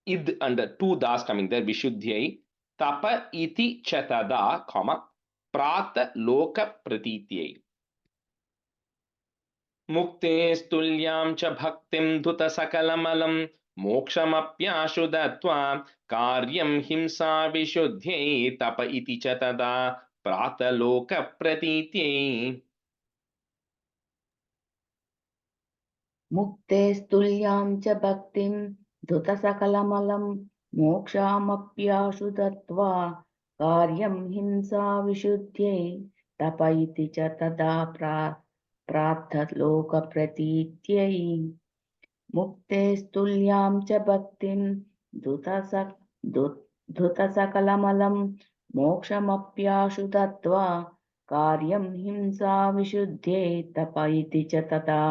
id under two das coming there, vishuddhyai tapa iti chatada, comma, prata loka pratityai. Muktestulyam cha bhaktim dhuta sakalamalam mokshamappyashu datva karyam himsa vishuddhyai tapa iti chatada prata loka pratityai. मुक्तेस्तुल्यां च भक्तिं धुतसकलमलं मोक्षामप्याशु दत्त्वा कार्यं हिंसा विशुद्ध्यै तप इति च तदा प्रार्थलोकप्रतीत्यै. मुक्तेस्तुल्यां च भक्तिं धुतसकलमलं मोक्षमप्याशु दत्त्वा कार्यं हिंसा विशुद्ध्यै तप इति च तदा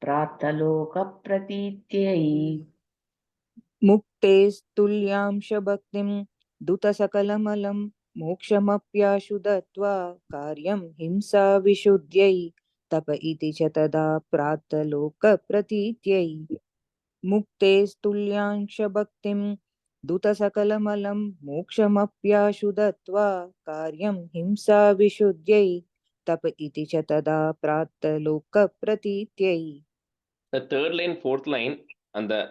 प्रार्थलोकप्रतीत्यै. मुक्तेस्तुल्यां च भक्तिं धुतसकलमलं मोक्षमप्याशु दत्त्वा कार्यं हिंसा विशुद्ध्यै तप इति च तदा प्रार्थलोकप्रतीत्यै. मुक्तेस्तुल्यां च भक्तिं धुतसकलमलं मोक्षमप्याशु दत्त्वा कार्यं हिंसा विशुद्ध्यै तप इति च तदा प्रार्थलोकप्रतीत्यै. The third line, fourth line, and the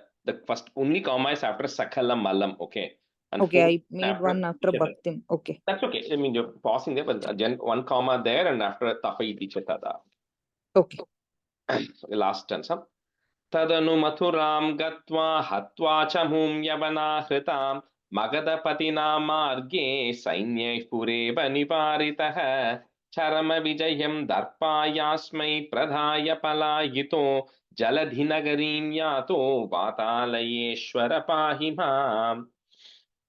first only comma is after sakala malam. Okay, And Okay, I 4th made after one after Ichatada. Bhaktim. Okay. That's okay. I mean, you're pausing there, but again, 1 comma there and after Tafa iti Chatada. Okay. The last stanza. Tadanu mathuram gatva hatva chamum yavana hritam Magadapatiना marge sainyai pureva nivaritah Charama vijayam darpayasmai pradhaya palayito Jaladhinagarim yato vatalayeshwara pahimam.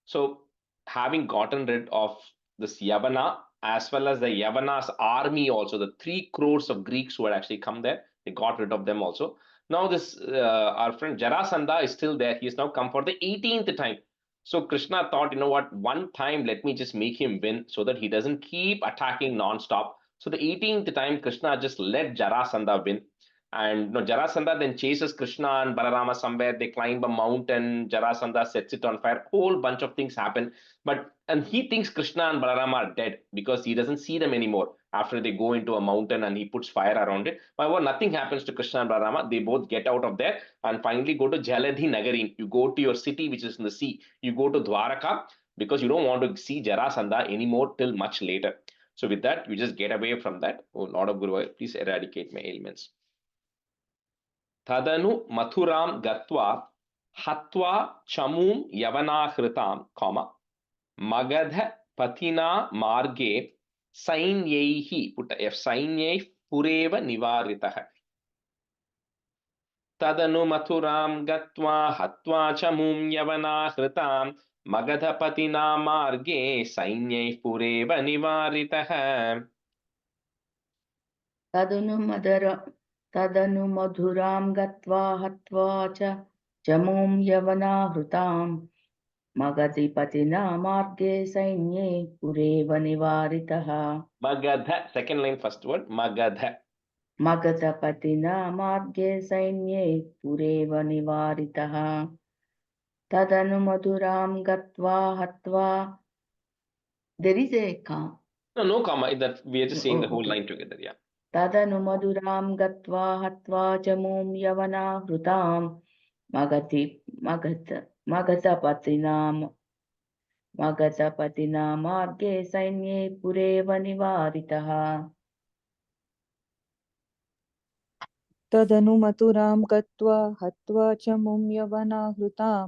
So, having gotten rid of this Yavana, as well as the Yavana's army also, the 3 crores of Greeks who had actually come there, they got rid of them also. Now this, our friend Jarasandha is still there. He has now come for the 18th time. So Krishna thought, you know what, one time let me just make him win so that he doesn't keep attacking non-stop. So the 18th time, Krishna just let Jarasandha win. And Jarasandha then chases Krishna and Balarama somewhere. They climb a mountain. Jarasandha sets it on fire. Whole bunch of things happen. And he thinks Krishna and Balarama are dead because he doesn't see them anymore after they go into a mountain and he puts fire around it. However, nothing happens to Krishna and Balarama. They both get out of there and finally go to Jaladhi Nagarin. You go to your city, which is in the sea. You go to Dwaraka because you don't want to see Jarasandha anymore till much later. So with that, you just get away from that. Oh, Lord of Guru, please eradicate my ailments. Tadanu mathuram gatva hatva chamum yavanahritam, magadha patina marge sainyaihi, put a F, sainyai pureva nivaritah. Tadanu mathuram gatva hatva chamum yavanahritam magadha patina marge sainyai pureva nivaritah. तदनु मधुरां गत्वा हत्वा च चमूं यवनाहृतां मगधिपतिना मार्गे सैन्ये पुरेव निवारितः. Magadha, second line, first word, magadha. मगधपतिना मार्गे सैन्ये पुरेव निवारितः. तदनु मधुरां गत्वा हत्वा. There is a comma. No comma. That we are just saying the whole Okay. line together. Yeah. तदनु मधुरां गत्वा हत्वा च मूं यवनाहृतां मगधपतिना मार्गे सैन्ये पुरेव निवारितः. तदनु मथुरां गत्वा हत्वा च मुं यवनाहृतां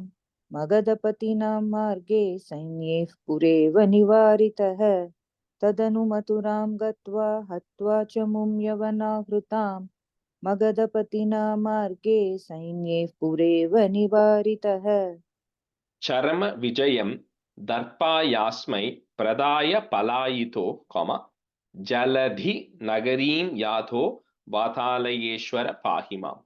मगधपतिनां मार्गे सैन्यैः पुरेव निवारितः. तदनु मथुरां गत्वा हत्वा च मुं यवनाहृतां मगधपतिनां मार्गे सैन्यैः पुरेव निवारितः. Charama vijayam darpayasmai pradaya palayito, jaladhi nagarim yatho vatalayeshwara pahimam.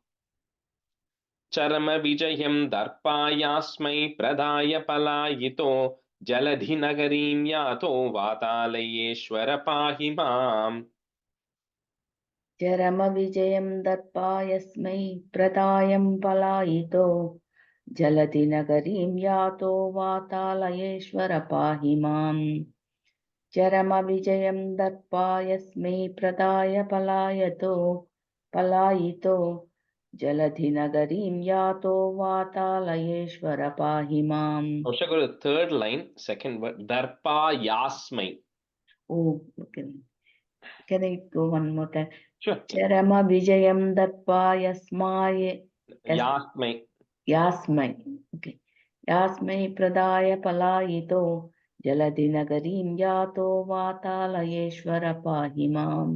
Charama vijayam darpayasmai pradaya palayito jaladhi nagarim yato vatalayeshwara pahimam. चरम विजयं दत्पायस्मै प्रदायं पलायितो जलधि नगरीं यातो वातालयेश्वर पाहि माम्. चरम विजयं दत्पायस्मै प्रदाय पलायितो जलधि नगरीं यातो वातालयेश्वर पाहि माम्. Also go to the third line, second word, darpayasmai. Oh, okay. Can I go one more time? Sure. चरम विजयं दत्पायस्मै यास्मै okay यास्मै प्रदाय पलायितो जलधि नगरीं यातो वातालयेश्वर पाहि माम्.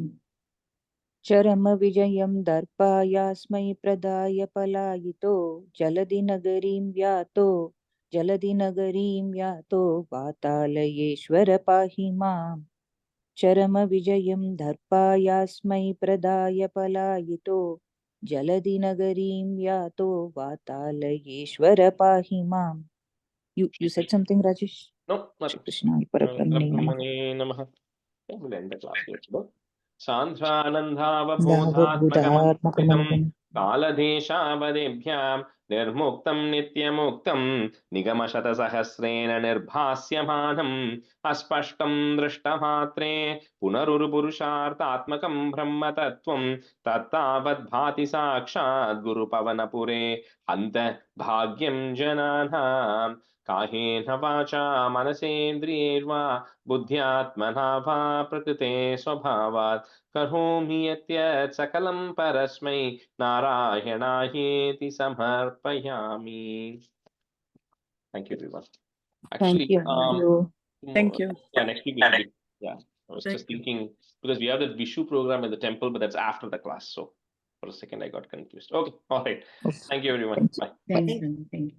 चरम विजयं दर्पायास्मै प्रदाय पलायितो जलधि नगरीं यातो वातालयेश्वर पाहि माम्. चरम विजयं दर्पायास्मै प्रदाय पलायितो जलधि नगरीं यातो वातालयेश्वर पाहि माम्. You said something, Rajesh? No, nothing. Krishna Parabrahmane Namaः. Namaha. We'll end the class here. Sandhanandhavabodhatmakam kaladeshavadebhyam निर्मुक्तं नित्यमुक्तं निगमशतसहस्रेण निर्भास्यमानम् अस्पष्टं दृष्टमात्रे पुनरुरुपुरुषार्थात्मकं ब्रह्मतत्त्वं तत्तावद्भाति साक्षात् गुरुपवनपुरे हन्त भाग्यं जनानां कायेन वाचा मनसेन्द्रियैर्वा बुद्ध्यात्मना वा प्रकृते स्वभावात् करोमि यत् सकलं परस्मै नारायणायेति समर्पयामि. Thank you, everyone. Actually, you. Thank you. Yeah, next week we should be, yeah. I was just thinking because we have the Vishu program in the temple, but that's after the class. So for a second I got confused. Okay, all right. Thank you, everyone. Bye. Thank you.